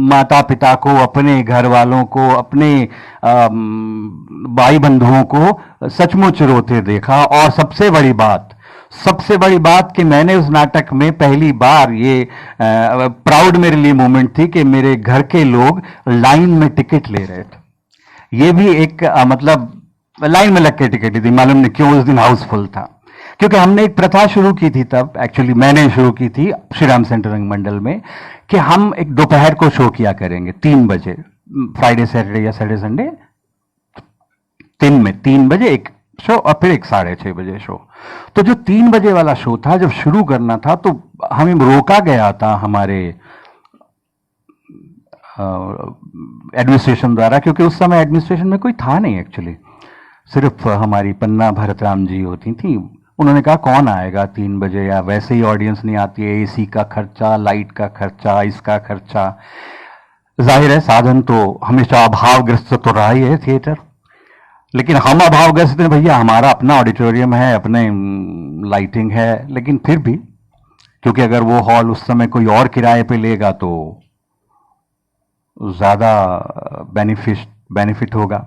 [SPEAKER 1] माता पिता को, अपने घर वालों को, अपने भाई बंधुओं को सचमुच रोते देखा। और सबसे बड़ी बात कि मैंने उस नाटक में पहली बार, ये प्राउड मेरे लिए मोमेंट थी कि मेरे घर के लोग लाइन में टिकट ले रहे थे। ये भी एक मतलब लाइन में लग के टिकट थी, मालूम नहीं क्यों उस दिन हाउसफुल था। क्योंकि हमने एक प्रथा शुरू की थी तब, एक्चुअली मैंने शुरू की थी श्री राम सेंटर रंग मंडल में, कि हम एक दोपहर को शो किया करेंगे 3 बजे, फ्राइडे सैटरडे या सैटरडे संडे 3 बजे एक शो, और फिर एक 6:30 बजे शो। तो जो 3 बजे वाला शो था, जब शुरू करना था तो हमें रोका गया था हमारे एडमिनिस्ट्रेशन द्वारा, क्योंकि उस समय एडमिनिस्ट्रेशन में कोई था नहीं एक्चुअली, सिर्फ हमारी पन्ना भरतराम जी होती थी, उन्होंने कहा कौन आएगा 3 बजे, या वैसे ही ऑडियंस नहीं आती है, एसी का खर्चा, लाइट का खर्चा, इसका खर्चा। जाहिर है साधन तो हमेशा अभावग्रस्त तो रहा ही है थिएटर, लेकिन हम अभावग्रस्त हैं भैया, हमारा अपना ऑडिटोरियम है, अपने लाइटिंग है, लेकिन फिर भी क्योंकि अगर वो हॉल उस समय कोई और किराए पे लेगा तो ज्यादा बेनिफिट होगा।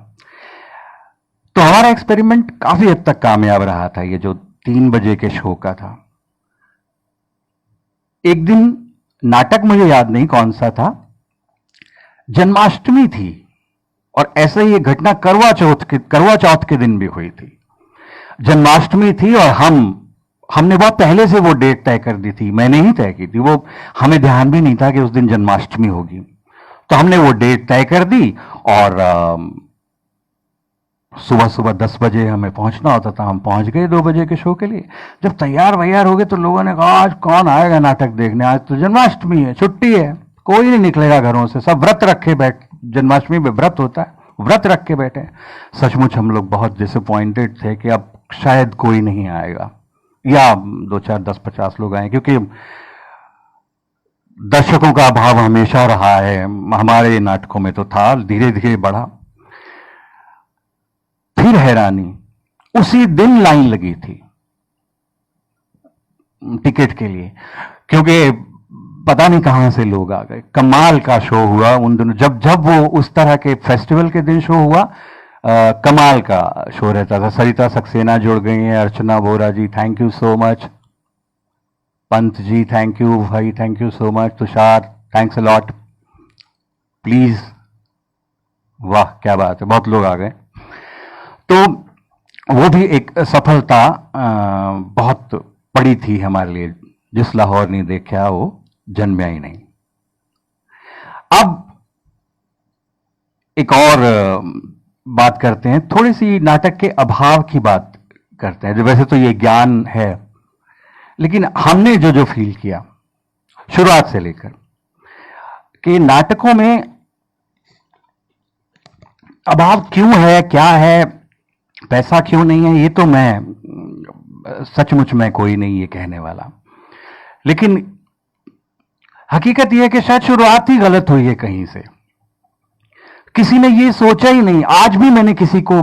[SPEAKER 1] तो हमारा एक्सपेरिमेंट काफी हद तक कामयाब रहा था, ये जो 3 बजे के शो का था। एक दिन नाटक मुझे याद नहीं कौन सा था, जन्माष्टमी थी, और ऐसे ही ये घटना करवा चौथ के दिन भी हुई थी। जन्माष्टमी थी और हमने बहुत पहले से वो डेट तय कर दी थी, मैंने ही तय की थी, वो हमें ध्यान भी नहीं था कि उस दिन जन्माष्टमी होगी। तो हमने वो डेट तय कर दी और सुबह सुबह 10 बजे हमें पहुंचना होता था। हम पहुंच गए 2 बजे के शो के लिए। जब तैयार वैयार हो गए तो लोगों ने कहा आज कौन आएगा नाटक देखने, आज तो जन्माष्टमी है, छुट्टी है, कोई नहीं निकलेगा घरों से, सब व्रत रखे जन्माष्टमी में व्रत होता है, व्रत रख के बैठे। सचमुच हम लोग बहुत डिसअपॉइंटेड थे कि अब शायद कोई नहीं आएगा, या 2 4 10 50 लोग आए, क्योंकि दर्शकों का अभाव हमेशा रहा है, हमारे नाटकों में तो था, धीरे धीरे बढ़ा। फिर हैरानी, उसी दिन लाइन लगी थी टिकट के लिए, क्योंकि पता नहीं कहां से लोग आ गए। कमाल का शो हुआ उन दिनों, जब वो उस तरह के फेस्टिवल के दिन शो हुआ, कमाल का शो रहता था। सरिता सक्सेना जुड़ गई हैं, Archana Vora ji thank you so much, Pant ji thank you भाई, thank you so much, Tushar thanks a lot, please, वाह क्या बात है, बहुत लोग आ गए। तो वो भी एक सफलता बहुत बड़ी थी हमारे लिए, जिस लाहौर नहीं देखा वो जन्मा ही नहीं। अब एक और बात करते हैं, थोड़ी सी नाटक के अभाव की बात करते हैं। वैसे तो ये ज्ञान है, लेकिन हमने जो फील किया शुरुआत से लेकर कि नाटकों में अभाव क्यों है, क्या है, पैसा क्यों नहीं है, ये तो मैं सचमुच में कोई नहीं ये कहने वाला, लेकिन हकीकत यह है कि शायद शुरुआत ही गलत हुई है कहीं से। किसी ने ये सोचा ही नहीं। आज भी मैंने किसी को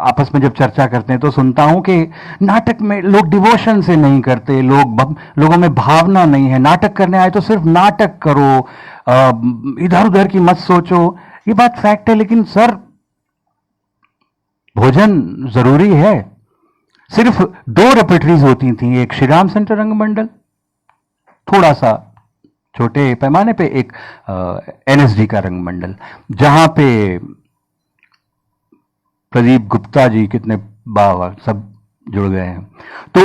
[SPEAKER 1] आपस में जब चर्चा करते हैं तो सुनता हूं कि नाटक में लोग डिवोशन से नहीं करते, लोगों में भावना नहीं है, नाटक करने आए तो सिर्फ नाटक करो, इधर उधर की मत सोचो। ये बात फैक्ट है, लेकिन सर भोजन जरूरी है। सिर्फ 2 रेपेटरीज होती थी, एक श्री राम सेंटर रंगमंडल, थोड़ा सा छोटे पैमाने पे एक एनएसडी का रंगमंडल, जहां पे प्रदीप गुप्ता जी कितने बाबा सब जुड़ गए हैं। तो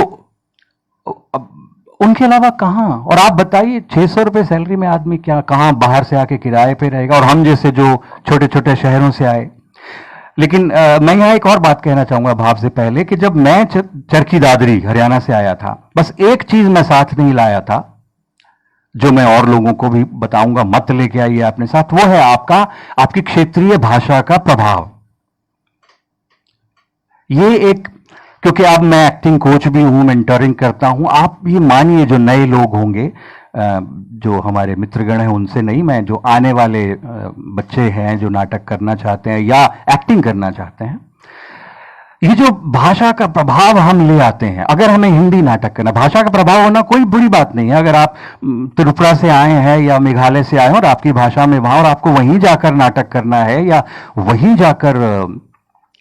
[SPEAKER 1] अब उनके अलावा कहां, और आप बताइए 600 रुपए सैलरी में आदमी क्या कहां बाहर से आके किराए पे रहेगा, और हम जैसे जो छोटे छोटे शहरों से आए। लेकिन मैं यहां एक और बात कहना चाहूंगा भाव से पहले, कि जब मैं चरखी दादरी हरियाणा से आया था, बस एक चीज मैं साथ नहीं लाया था, जो मैं और लोगों को भी बताऊंगा मत लेके आइए अपने साथ, वो है आपकी क्षेत्रीय भाषा का प्रभाव। ये एक, क्योंकि अब मैं एक्टिंग कोच भी हूं, मेंटरिंग करता हूं, आप ये मानिए जो नए लोग होंगे, जो हमारे मित्रगण हैं उनसे नहीं, मैं जो आने वाले बच्चे हैं जो नाटक करना चाहते हैं या एक्टिंग करना चाहते हैं, ये जो भाषा का प्रभाव हम ले आते हैं। अगर हमें हिंदी नाटक करना, भाषा का प्रभाव होना कोई बुरी बात नहीं है। अगर आप त्रिपुरा से आए हैं या मेघालय से आए हैं और आपकी भाषा में वहां, और आपको वहीं जाकर नाटक करना है या वहीं जाकर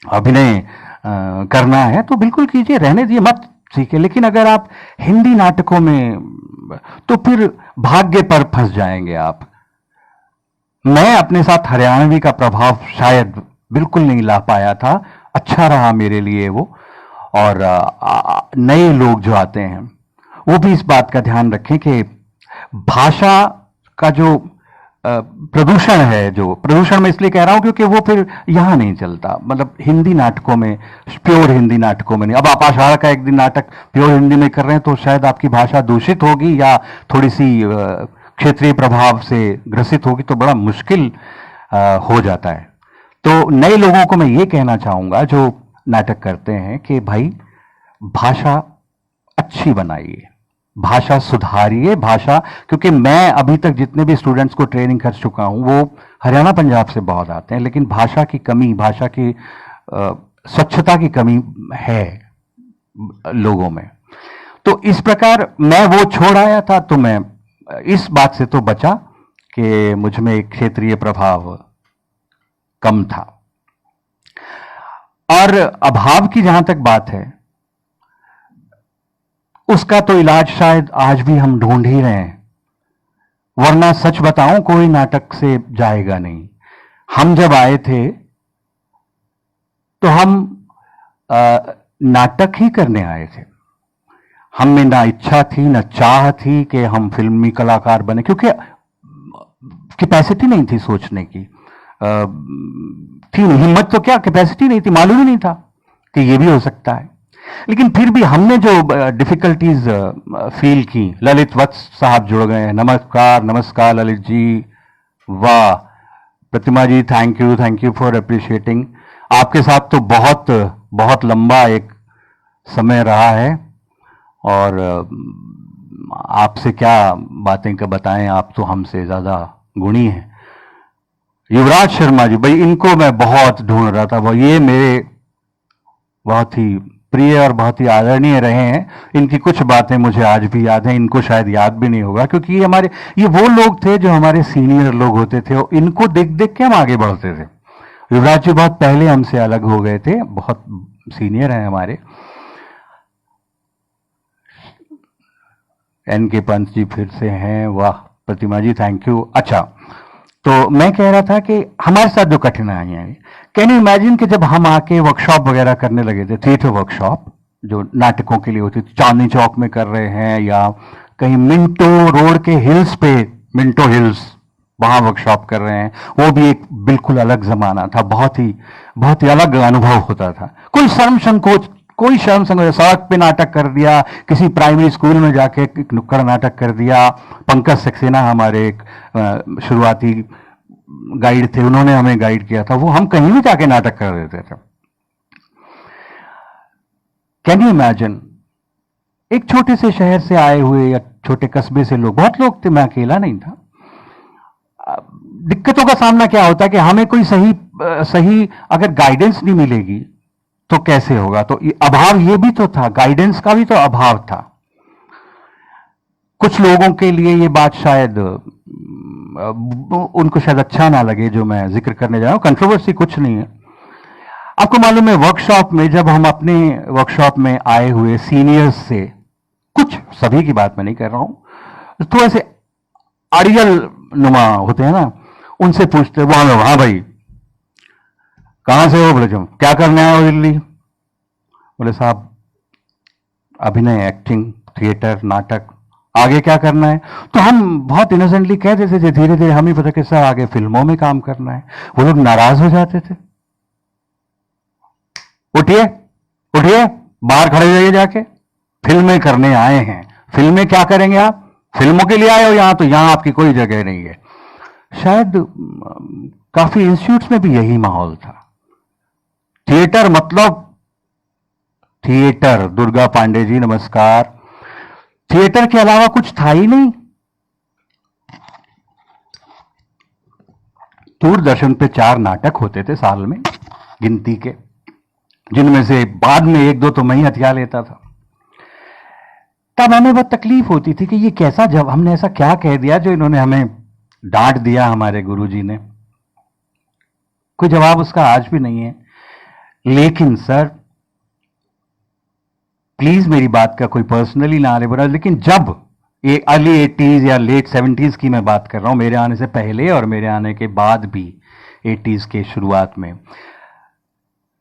[SPEAKER 1] अभिनय करना है, तो बिल्कुल कीजिए, रहने दिए, मत सीखे। लेकिन अगर आप हिंदी नाटकों में, तो फिर भाग्य पर फंस जाएंगे आप। मैं अपने साथ हरियाणवी का प्रभाव शायद बिल्कुल नहीं ला पाया था, अच्छा रहा मेरे लिए वो। और नए लोग जो आते हैं वो भी इस बात का ध्यान रखें कि भाषा का जो प्रदूषण है, जो प्रदूषण मैं इसलिए कह रहा हूं क्योंकि वो फिर यहां नहीं चलता, मतलब हिंदी नाटकों में, प्योर हिंदी नाटकों में नहीं। अब आप आषाढ़ का एक दिन नाटक प्योर हिंदी में कर रहे हैं तो शायद आपकी भाषा दूषित होगी या थोड़ी सी क्षेत्रीय प्रभाव से ग्रसित होगी, तो बड़ा मुश्किल हो जाता है। तो नए लोगों को मैं ये कहना चाहूंगा जो नाटक करते हैं कि भाई भाषा अच्छी बनाइए, भाषा सुधारिए, भाषा, क्योंकि मैं अभी तक जितने भी स्टूडेंट्स को ट्रेनिंग कर चुका हूं वो हरियाणा पंजाब से बहुत आते हैं, लेकिन भाषा की कमी, भाषा की स्वच्छता की कमी है लोगों में। तो इस प्रकार मैं वो छोड़ आया था, तो मैं इस बात से तो बचा कि मुझ में एक क्षेत्रीय प्रभाव कम था। और अभाव की जहां तक बात है, उसका तो इलाज शायद आज भी हम ढूंढ ही रहे हैं, वरना सच बताऊं कोई नाटक से जाएगा नहीं। हम जब आए थे तो हम नाटक ही करने आए थे, हम में ना इच्छा थी ना चाह थी कि हम फिल्मी कलाकार बने, क्योंकि कैपेसिटी नहीं थी सोचने की, थी हिम्मत तो क्या, कैपेसिटी नहीं थी, मालूम ही नहीं था कि ये भी हो सकता है। लेकिन फिर भी हमने जो डिफिकल्टीज फील की, ललित वत्स साहब जुड़ गए हैं, नमस्कार नमस्कार ललित जी, वाह प्रतिमा ji, thank you for appreciating. आपके साथ तो बहुत बहुत लंबा एक समय रहा है, और आपसे क्या बातें का बताएं, आप तो हमसे ज्यादा गुणी हैं। युवराज शर्मा जी, भाई इनको मैं बहुत ढूंढ रहा था, वो ये मेरे बहुत ही प्रिय और बहुत ही आदरणीय रहे हैं। इनकी कुछ बातें मुझे आज भी याद हैं, इनको शायद याद भी नहीं होगा, क्योंकि ये वो लोग थे जो हमारे सीनियर लोग होते थे, और इनको देख देख के हम आगे बढ़ते थे। युवराज जी बहुत पहले हमसे अलग हो गए थे, बहुत सीनियर हैं हमारे। एन के पंत जी फिर से हैं, वाह प्रतिमा जी थैंक यू। अच्छा, तो मैं कह रहा था कि हमारे साथ जो कठिनाइयां हैं, कैन यू इमेजिन कि जब हम आके वर्कशॉप वगैरह करने लगे थे, थिएटर वर्कशॉप जो नाटकों के लिए होती थी, चांदनी चौक में कर रहे हैं या कहीं मिंटो रोड के हिल्स पे, मिंटो हिल्स, वहां वर्कशॉप कर रहे हैं, वो भी एक बिल्कुल अलग जमाना था, बहुत ही अलग अनुभव होता था। कोई शर्म संकोच, सड़क पे नाटक कर दिया, किसी प्राइमरी स्कूल में जाके एक नुक्कड़ नाटक कर दिया। पंकज सक्सेना हमारे एक शुरुआती गाइड थे, उन्होंने हमें गाइड किया था, वो हम कहीं भी जाके नाटक कर देते थे। कैन यू इमेजिन, एक छोटे से शहर से आए हुए या छोटे कस्बे से लोग, बहुत लोग थे, मैं अकेला नहीं था। दिक्कतों का सामना क्या होता है कि हमें कोई सही अगर गाइडेंस नहीं मिलेगी तो कैसे होगा। तो अभाव ये भी तो था, गाइडेंस का भी तो अभाव था। कुछ लोगों के लिए ये बात शायद उनको शायद अच्छा ना लगे जो मैं जिक्र करने जा रहा हूं, कंट्रोवर्सी कुछ नहीं है। आपको मालूम है, वर्कशॉप में जब हम अपने वर्कशॉप में आए हुए सीनियर्स से, कुछ, सभी की बात मैं नहीं कर रहा हूं, थोड़े से अड़ियल नुमा होते हैं ना, उनसे पूछते, वो हमें, हाँ भाई कहां से हो, बोले जो क्या करने आए हो दिल्ली, बोले साहब अभिनय, एक्टिंग, थिएटर, नाटक, आगे क्या करना है। तो हम बहुत इनोसेंटली कह देते थे, धीरे धीरे हमें पता कि सर आगे फिल्मों में काम करना है। वो लोग नाराज हो जाते थे, उठिए उठिए बाहर खड़े जाइए, जाके फिल्में करने आए हैं। फिल्में क्या करेंगे आप, फिल्मों के लिए आए हो यहां, तो यहां आपकी कोई जगह नहीं है। शायद काफी इंस्टीट्यूट्स में भी यही माहौल था। थिएटर मतलब थिएटर, दुर्गा पांडे जी नमस्कार, थिएटर के अलावा कुछ था ही नहीं। दूरदर्शन पे 4 नाटक होते थे साल में, गिनती के, जिनमें से बाद में 1-2 तो मैं ही हथिया लेता था। तब हमें बहुत तकलीफ होती थी कि ये कैसा, जब हमने ऐसा क्या कह दिया जो इन्होंने हमें डांट दिया, हमारे गुरुजी ने। कोई जवाब उसका आज भी नहीं है। लेकिन सर प्लीज मेरी बात का कोई पर्सनली ना ले बुरा, लेकिन जब ये अर्ली 80s या लेट 70s की मैं बात कर रहा हूं, मेरे आने से पहले और मेरे आने के बाद भी 80s के शुरुआत में,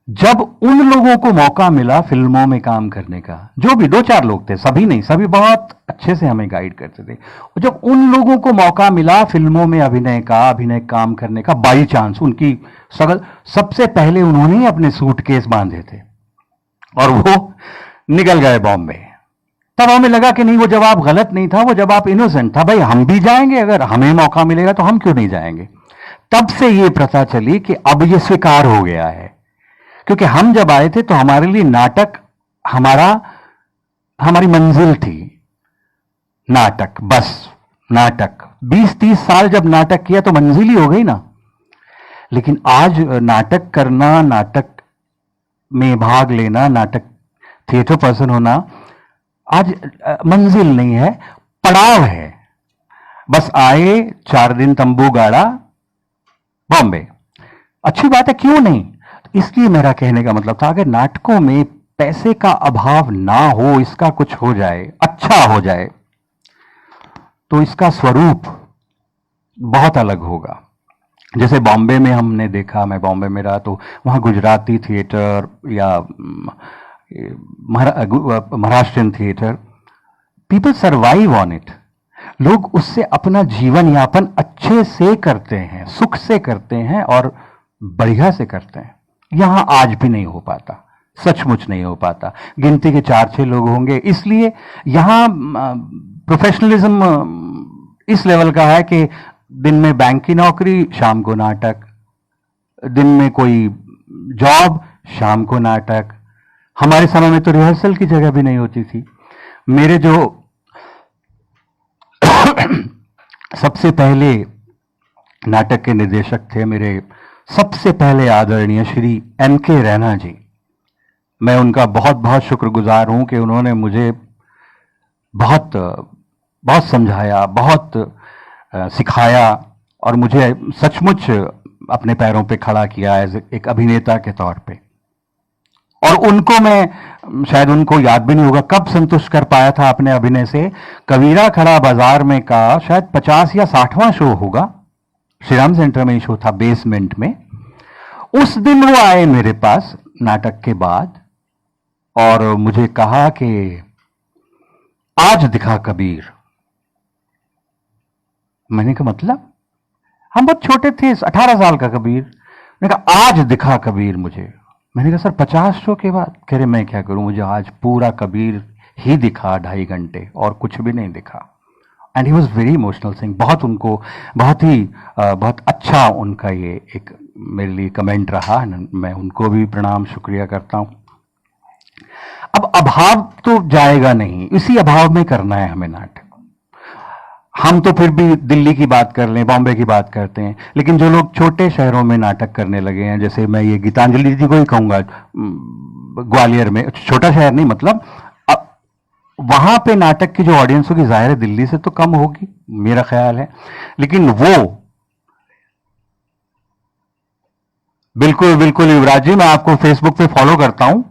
[SPEAKER 1] जब उन लोगों को मौका मिला फिल्मों में काम करने का, जो भी 2-4 लोग थे, सभी नहीं, सभी बहुत अच्छे से हमें गाइड करते थे, और जब उन लोगों को मौका मिला फिल्मों में अभिनय काम करने का, बाई चांस उनकी सगल, सबसे पहले उन्होंने ही अपने सूटकेस बांधे थे और वो निकल गए बॉम्बे। तब हमें लगा कि नहीं, वो जवाब गलत नहीं था, वो जवाब इनोसेंट था। भाई हम भी जाएंगे, अगर हमें मौका मिलेगा तो हम क्यों नहीं जाएंगे। तब से ये प्रथा चली कि अब ये स्वीकार हो गया है, क्योंकि हम जब आए थे तो हमारे लिए नाटक हमारी मंजिल थी नाटक, बस नाटक। 20-30 साल जब नाटक किया तो मंजिल ही हो गई ना। लेकिन आज नाटक करना, नाटक में भाग लेना, नाटक थिएटर पर्सन होना आज मंजिल नहीं है, पड़ाव है। बस आए, 4 दिन तंबू गाड़ा, बॉम्बे। अच्छी बात है, क्यों नहीं। इसलिए मेरा कहने का मतलब था, अगर नाटकों में पैसे का अभाव ना हो, इसका कुछ हो जाए, अच्छा हो जाए, तो इसका स्वरूप बहुत अलग होगा। जैसे बॉम्बे में हमने देखा, मैं बॉम्बे में रहा, तो वहाँ गुजराती थिएटर या Maharashtrian theatre, people survive on it. लोग उससे अपना जीवन यापन अच्छे से करते हैं, सुख से करते हैं और बढ़िया से करते हैं। यहां आज भी नहीं हो पाता, सचमुच नहीं हो पाता। गिनती के 4-6 लोग होंगे। इसलिए यहां प्रोफेशनलिज्म इस लेवल का है कि दिन में बैंक की नौकरी, शाम को नाटक, दिन में कोई जॉब, शाम को नाटक। हमारे समय में तो रिहर्सल की जगह भी नहीं होती थी। मेरे जो सबसे पहले नाटक के निर्देशक थे, मेरे सबसे पहले आदरणीय श्री M.K. रैना जी, मैं उनका बहुत बहुत शुक्रगुजार हूं कि उन्होंने मुझे बहुत बहुत समझाया, बहुत सिखाया और मुझे सचमुच अपने पैरों पे खड़ा किया एज एक अभिनेता के तौर पे। और उनको मैं, शायद उनको याद भी नहीं होगा कब संतुष्ट कर पाया था अपने अभिनय से। कबीरा खड़ा बाजार में का शायद 50 या 60वां शो होगा, श्रीराम सेंटर में ही शो था, बेसमेंट में। उस दिन वो आए मेरे पास नाटक के बाद और मुझे कहा कि आज दिखा कबीर। मैंने कहा मतलब? हम बहुत छोटे थे, 18 साल का कबीर। मैंने कहा आज दिखा कबीर मुझे। मैंने कहा सर 50 शो के बाद? कह रहे मैं क्या करूं, मुझे आज पूरा कबीर ही दिखा 2.5 घंटे और कुछ भी नहीं दिखा। And he was very emotional sing. बहुत उनको बहुत अच्छा उनका ये एक मेरे लिए कमेंट रहा। मैं उनको भी प्रणाम शुक्रिया करता हूं। अब अभाव तो जाएगा नहीं, इसी अभाव में करना है हमें नाटक। हम तो फिर भी दिल्ली की बात कर लें, बॉम्बे की बात करते हैं, लेकिन जो लोग छोटे शहरों में नाटक करने लगे हैं, जैसे मैं ये गीतांजलि जी को ही कहूंगा, ग्वालियर में, छोटा शहर नहीं मतलब, वहां पे नाटक की जो ऑडियंस होगी जाहिर है दिल्ली से तो कम होगी, मेरा ख्याल है। लेकिन वो बिल्कुल बिल्कुल युवराज जी, मैं आपको फेसबुक पे फॉलो करता हूं,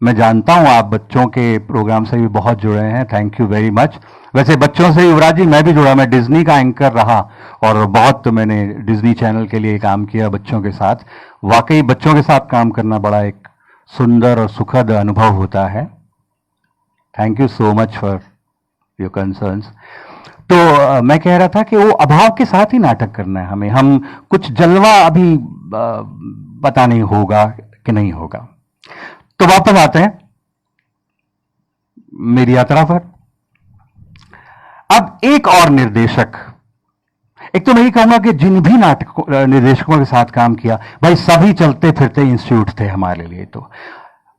[SPEAKER 1] मैं जानता हूं आप बच्चों के प्रोग्राम से भी बहुत जुड़े हैं, थैंक यू वेरी मच। वैसे बच्चों से युवराज जी मैं भी जुड़ा, मैं डिज्नी का एंकर रहा और बहुत मैंने डिज्नी चैनल के लिए काम किया बच्चों के साथ। वाकई बच्चों के साथ काम करना बड़ा एक सुंदर और सुखद अनुभव होता है। Thank you so much for your concerns. तो मैं कह रहा था कि वो अभाव के साथ ही नाटक करना है हमें। हम कुछ जलवा अभी पता नहीं होगा कि नहीं होगा। तो वापस आते हैं मेरी यात्रा पर। अब एक और निर्देशक, एक तो मैं ये कहूंगा कि जिन भी नाटक निर्देशकों के साथ काम किया, भाई सभी चलते फिरते इंस्टीट्यूट थे हमारे लिए। तो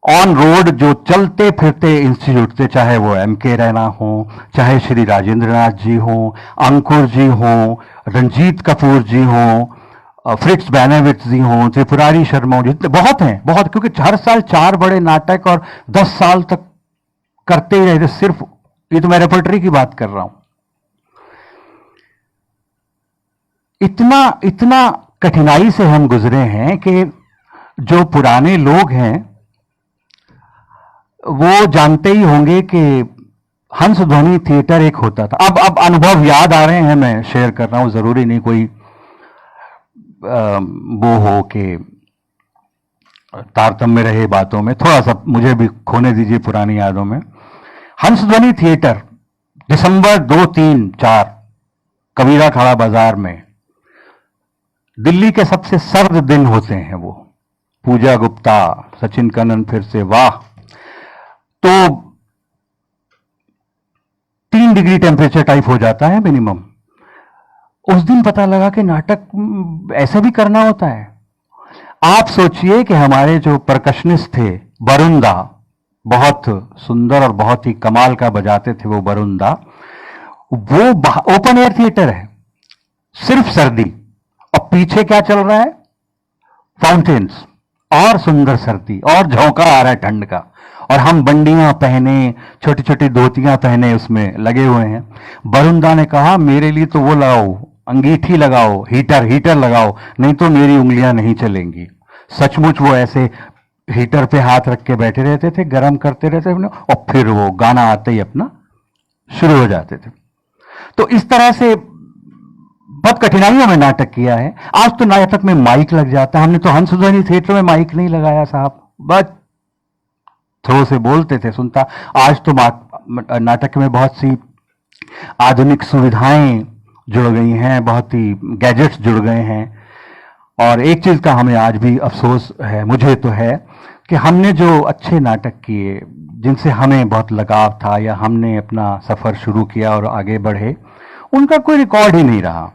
[SPEAKER 1] ऑन रोड जो चलते फिरते इंस्टीट्यूट थे, चाहे वो M.K. रैना हो, चाहे श्री राजेंद्र नाथ जी हो, अंकुर जी हो, रंजीत कपूर जी हो, फ्रिट्स बैनरविट्ज जी हो, त्रिपुरारी शर्मा, जितने बहुत हैं, बहुत, क्योंकि हर साल 4 बड़े नाटक और 10 साल तक करते ही रहे थे। सिर्फ ये तो मैं रेपर्टरी की बात कर रहा हूं। इतना कठिनाई से हम गुजरे हैं कि जो पुराने लोग हैं वो जानते ही होंगे कि हंस ध्वनि थिएटर एक होता था। अब अनुभव याद आ रहे हैं, मैं शेयर कर रहा हूं, जरूरी नहीं कोई वो हो कि तारतम्य रहे बातों में, थोड़ा सा मुझे भी खोने दीजिए पुरानी यादों में। हंस ध्वनि थिएटर दिसंबर 2, 3, 4 कबीरा खड़ा बाजार में, दिल्ली के सबसे सर्द दिन होते हैं वो। पूजा गुप्ता, सचिन कनन फिर से वाह। तो 3 डिग्री टेम्परेचर टाइप हो जाता है मिनिमम। उस दिन पता लगा कि नाटक ऐसे भी करना होता है। आप सोचिए कि हमारे जो परकशनिस्ट थे, वरुण दा, बहुत सुंदर और बहुत ही कमाल का बजाते थे वो वरुण दा। वो ओपन एयर थिएटर है, सिर्फ सर्दी, और पीछे क्या चल रहा है, फाउंटेन्स, और सुंदर सर्दी, और झोंका आ रहा है ठंड का, और हम बंडियां पहने, छोटी छोटी धोतियां पहने उसमें लगे हुए हैं। वरुण दा ने कहा मेरे लिए तो वो लगाओ, अंगीठी लगाओ, हीटर लगाओ, नहीं तो मेरी उंगलियां नहीं चलेंगी। सचमुच वो ऐसे हीटर पे हाथ रख के बैठे रहते थे, गर्म करते रहते थे, और फिर वो गाना आते ही अपना शुरू हो जाते थे। तो इस तरह से बहुत कठिनाइयों में नाटक किया है। आज तो नाटक में माइक लग जाता है, हमने तो हंसध्वनि थिएटर में माइक नहीं लगाया साहब, बस थ्रो से बोलते थे, सुनता। आज तो नाटक में बहुत सी आधुनिक सुविधाएं जुड़ गई हैं, बहुत ही गैजेट्स जुड़ गए हैं। और एक चीज का हमें आज भी अफसोस है, मुझे तो है, कि हमने जो अच्छे नाटक किए, जिनसे हमें बहुत लगाव था, या हमने अपना सफर शुरू किया और आगे बढ़े, उनका कोई रिकॉर्ड ही नहीं रहा।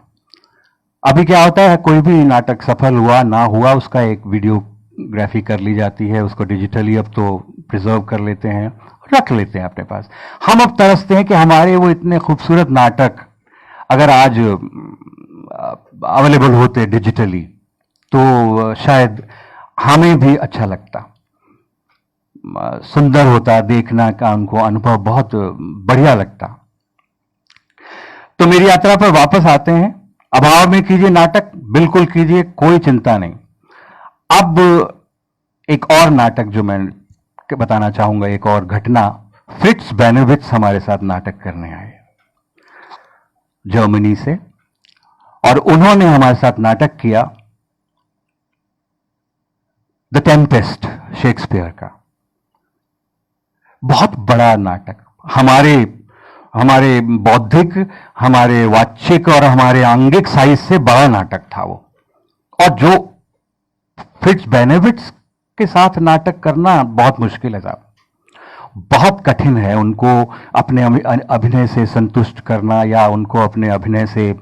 [SPEAKER 1] अभी क्या होता है, कोई भी नाटक सफल हुआ ना हुआ, उसका एक वीडियोग्राफी कर ली जाती है, उसको डिजिटली अब तो प्रिजर्व कर लेते हैं, रख लेते हैं अपने पास। हम अब तरसते हैं कि हमारे वो इतने खूबसूरत नाटक अगर आज अवेलेबल होते डिजिटली, तो शायद हमें भी अच्छा लगता, सुंदर होता, देखना का उनको अनुभव बहुत बढ़िया लगता। तो मेरी यात्रा पर वापस आते हैं। अभाव में कीजिए नाटक, बिल्कुल कीजिए, कोई चिंता नहीं। अब एक और नाटक जो मैं बताना चाहूंगा, एक और घटना। फ्रिट्ज बेनेविट्स हमारे साथ नाटक करने आए जर्मनी से, और उन्होंने हमारे साथ नाटक किया द टेम्पेस्ट, शेक्सपियर का। बहुत बड़ा नाटक, हमारे बौद्धिक, हमारे वाचिक और हमारे आंगिक साइज से बड़ा नाटक था वो। और जो फ्रिट्ज बेनेविट्स के साथ नाटक करना बहुत मुश्किल है साहब, बहुत कठिन है उनको अपने अभिनय से संतुष्ट करना, या उनको अपने अभिनय से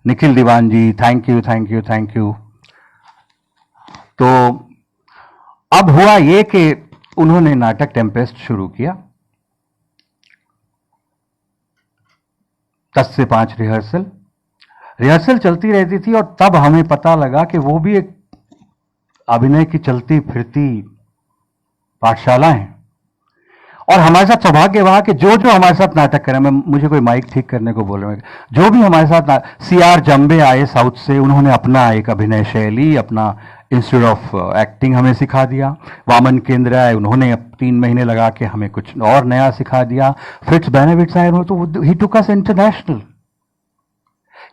[SPEAKER 1] Nikhil Diwan ji, thank you thank you thank you. तो अब हुआ ये कि उन्होंने नाटक टेम्पेस्ट शुरू किया, 10 से 5 रिहर्सल चलती रहती थी, और तब हमें पता लगा कि वो भी एक अभिनय की चलती फिरती पाठशाला है। और हमारे साथ सौभाग्य रहा कि जो हमारे साथ नाटक करें, मुझे कोई माइक ठीक करने को बोल रहे, जो भी हमारे साथ CR जम्बे आए साउथ से, उन्होंने अपना एक अभिनय शैली, अपना इंस्टीट्यूट ऑफ एक्टिंग हमें सिखा दिया। वामन केंद्र आए, उन्होंने 3 महीने लगा के हमें कुछ और नया सिखा दिया। फ्रिट्ज बेनेविट्स आए, तो ही टुक अस इंटरनेशनल,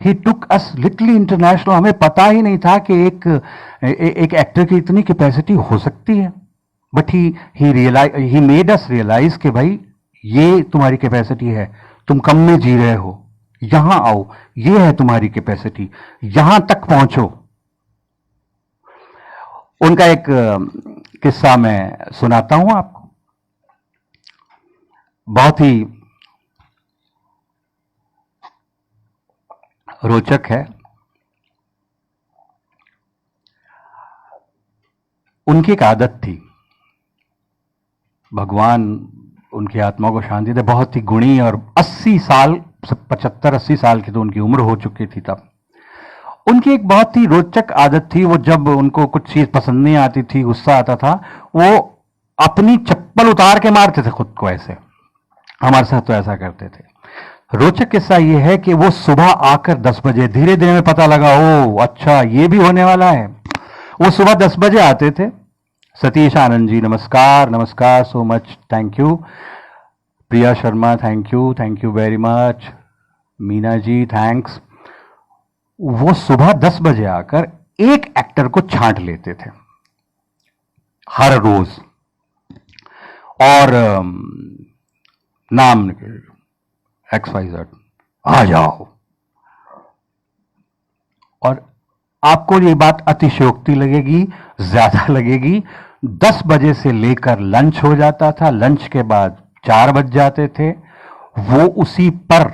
[SPEAKER 1] ही टुक अस लिटरली इंटरनेशनल। हमें पता ही नहीं था कि एक एक्टर की इतनी कैपेसिटी हो सकती है, but he made us realise कि भाई ये तुम्हारी कैपेसिटी है, तुम कम में जी रहे हो, यहां आओ, ये है तुम्हारी कैपेसिटी, यहां तक पहुंचो। उनका एक किस्सा मैं सुनाता हूं आपको, बहुत ही रोचक है। उनकी एक आदत थी, भगवान उनकी आत्मा को शांति दे, बहुत ही गुणी, और 80 साल, 75-80 साल की तो उनकी उम्र हो चुकी थी तब। उनकी एक बहुत ही रोचक आदत थी, वो जब उनको कुछ चीज पसंद नहीं आती थी, गुस्सा आता था, वो अपनी चप्पल उतार के मारते थे खुद को ऐसे। हमारे साथ तो ऐसा करते थे। रोचक किस्सा ये है कि वो सुबह आकर 10 बजे, धीरे धीरे में पता लगा, ओ अच्छा ये भी होने वाला है। वो सुबह 10 बजे आते थे। सतीश आनंद जी नमस्कार, नमस्कार, so much, thank you. Priya Sharma thank you very much. Meena ji thanks. वो सुबह 10 बजे आकर एक एक्टर को छांट लेते थे हर रोज, और नाम XYZ, आ जाओ। और आपको ये बात अतिशयोक्ति लगेगी, ज्यादा लगेगी, 10 बजे से लेकर लंच हो जाता था, लंच के बाद 4 बज जाते थे, वो उसी पर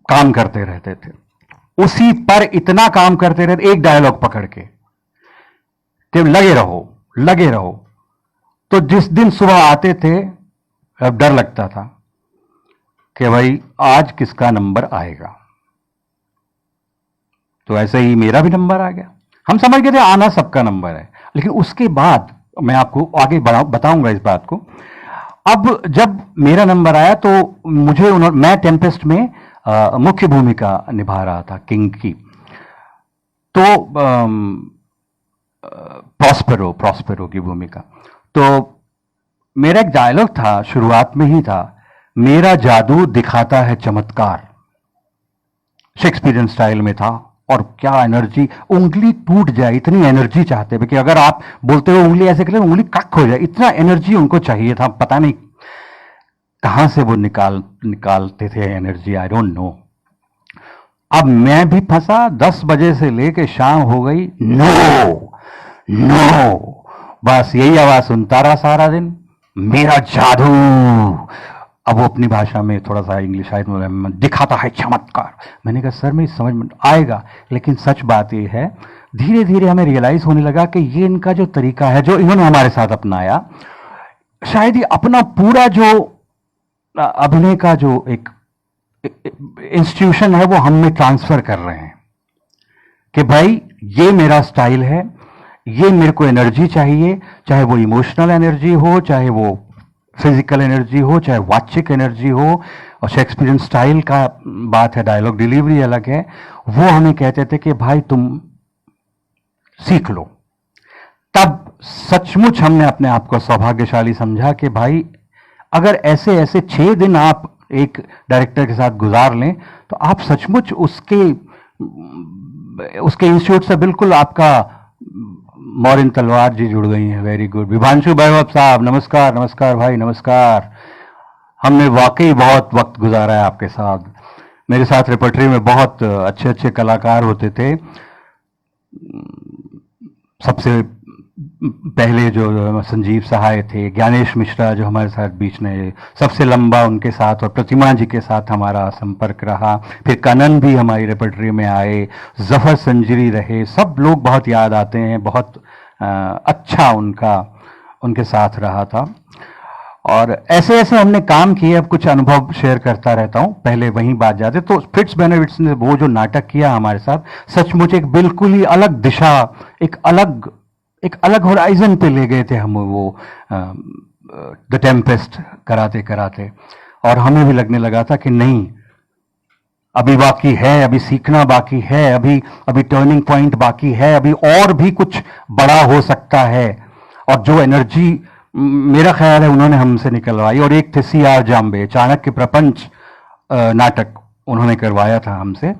[SPEAKER 1] काम करते रहते थे, उसी पर इतना काम करते रहते, एक डायलॉग पकड़ के कि लगे रहो, लगे रहो। तो जिस दिन सुबह आते थे, अब डर लगता था कि भाई आज किसका नंबर आएगा। तो ऐसे ही मेरा भी नंबर आ गया। हम समझ गए थे आना सबका नंबर है, लेकिन उसके बाद मैं आपको आगे बताऊंगा इस बात को। अब जब मेरा नंबर आया तो मैं टेम्पेस्ट में मुख्य भूमिका निभा रहा था किंग की। तो प्रॉस्पेरो की भूमिका। तो मेरा एक डायलॉग था, शुरुआत में ही था, मेरा जादू दिखाता है चमत्कार। शेक्सपियरियन स्टाइल में था। और क्या एनर्जी, उंगली टूट जाए इतनी एनर्जी चाहते थे कि अगर आप बोलते हो उंगली ऐसे करें उंगली कक हो जाए, इतना एनर्जी उनको चाहिए था। पता नहीं कहां से वो निकालते थे एनर्जी, आई डोंट नो। अब मैं भी फंसा, 10 बजे से लेके शाम हो गई, नो नो, बस यही आवाज सुनता रहा सारा दिन, मेरा जादू। अब वो अपनी भाषा में थोड़ा सा इंग्लिश में दिखाता है चमत्कार। मैंने कहा सर मैं समझ में आएगा, लेकिन सच बात ये है धीरे धीरे हमें रियलाइज होने लगा कि ये इनका जो तरीका है जो इन्होंने हमारे साथ अपनाया, शायद ये अपना पूरा जो अभिनय का जो एक इंस्टीट्यूशन है वो हम में ट्रांसफर कर रहे हैं कि भाई ये मेरा स्टाइल है, ये मेरे को एनर्जी चाहिए, चाहे वो इमोशनल एनर्जी हो, चाहे वो फिजिकल एनर्जी हो, चाहे वाचिक एनर्जी हो। और शेक्सपियरियन स्टाइल का बात है, डायलॉग डिलीवरी अलग है। वो हमें कहते थे कि भाई तुम सीख लो। तब सचमुच हमने अपने आप को सौभाग्यशाली समझा कि भाई अगर ऐसे ऐसे 6 दिन आप एक डायरेक्टर के साथ गुजार लें तो आप सचमुच उसके इंस्टीट्यूट से बिल्कुल आपका मौरिन तलवार जी जुड़ गई हैं। Very good. विभांशु वैभव साहब नमस्कार। नमस्कार भाई नमस्कार। हमने वाकई बहुत वक्त गुजारा है आपके साथ। मेरे साथ रेपर्टरी में बहुत अच्छे अच्छे कलाकार होते थे। सबसे पहले जो संजीव सहाय थे, ज्ञानेश मिश्रा जो हमारे साथ बीच में सबसे लंबा उनके साथ, और प्रतिमा जी के साथ हमारा संपर्क रहा। फिर कनन भी हमारी रेपर्टरी में आए, जफर संजरी रहे, सब लोग बहुत याद आते हैं। बहुत अच्छा उनके साथ रहा था। और ऐसे ऐसे हमने काम किए। अब कुछ अनुभव शेयर करता रहता हूं, पहले वहीं बात जाते। तो फ्रिट्ज बेनेविट्स ने वो जो नाटक किया हमारे साथ, सचमुच एक बिल्कुल ही अलग दिशा, एक अलग होराइजन पे ले गए थे हम वो द टेम्पेस्ट कराते कराते। और हमें भी लगने लगा था कि नहीं, अभी बाकी है, अभी सीखना बाकी है, अभी टर्निंग पॉइंट बाकी है, अभी और भी कुछ बड़ा हो सकता है। और जो एनर्जी मेरा ख्याल है उन्होंने हमसे निकलवाई। और एक थे C.R. जाम्बे, चाणक्य प्रपंच नाटक उन्होंने करवाया था हमसे।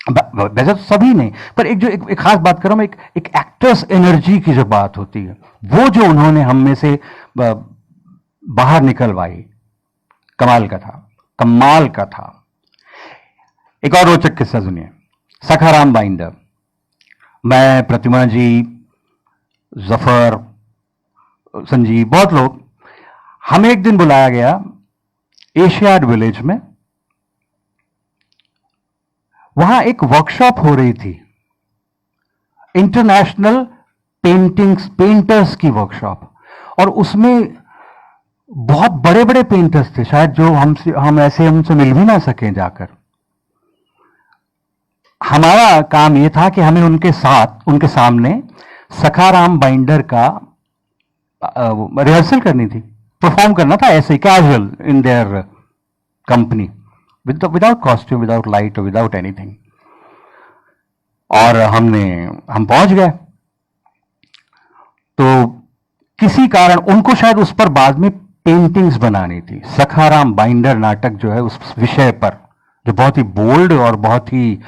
[SPEAKER 1] वैसे तो सभी ने, पर एक खास बात कर रहा हूं मैं, एक एक्टर्स एनर्जी की जो बात होती है, वो जो उन्होंने हम में से बाहर निकलवाई, कमाल का था, कमाल का था। एक और रोचक किस्सा सुनिए। सखाराम बाइंडर, मैं, प्रतिमा जी, जफर, संजीव, बहुत लोग, हमें एक दिन बुलाया गया एशियाड विलेज में। वहां एक वर्कशॉप हो रही थी, इंटरनेशनल पेंटर्स की वर्कशॉप। और उसमें बहुत बड़े बड़े पेंटर्स थे, शायद जो हमसे मिल भी ना सकें जाकर। हमारा काम यह था कि हमें उनके सामने सखाराम बाइंडर का रिहर्सल करनी थी, परफॉर्म करना था ऐसे casual in their company, without costume, without light, without anything. और हम पहुंच गए। तो किसी कारण उनको शायद उस पर बाद में पेंटिंग्स बनानी थी। सखाराम बाइंडर नाटक जो है उस विषय पर, जो बहुत ही बोल्ड और बहुत ही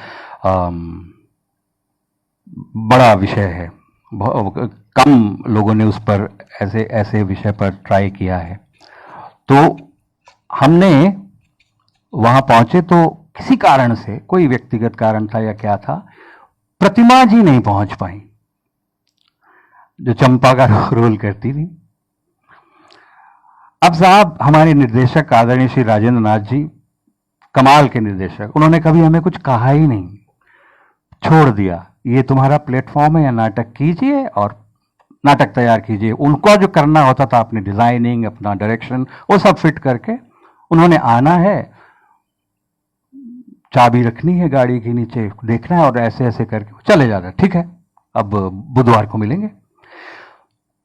[SPEAKER 1] बड़ा विषय है, कम लोगों ने उस पर ऐसे विषय पर ट्राई किया है। तो हमने वहां पहुंचे तो किसी कारण से, कोई व्यक्तिगत कारण था या क्या था, प्रतिमा जी नहीं पहुंच पाई जो चंपा का रोल करती थी। अब साहब हमारे निर्देशक आदरणीय श्री राजेंद्र नाथ जी, कमाल के निर्देशक, उन्होंने कभी हमें कुछ कहा ही नहीं, छोड़ दिया, ये तुम्हारा प्लेटफॉर्म है या नाटक कीजिए और नाटक तैयार कीजिए। उनको जो करना होता था अपनी डिजाइनिंग, अपना डायरेक्शन, वो सब फिट करके उन्होंने आना है, चाबी रखनी है गाड़ी के नीचे, देखना है और ऐसे ऐसे करके चले जाना। ठीक है, अब बुधवार को मिलेंगे।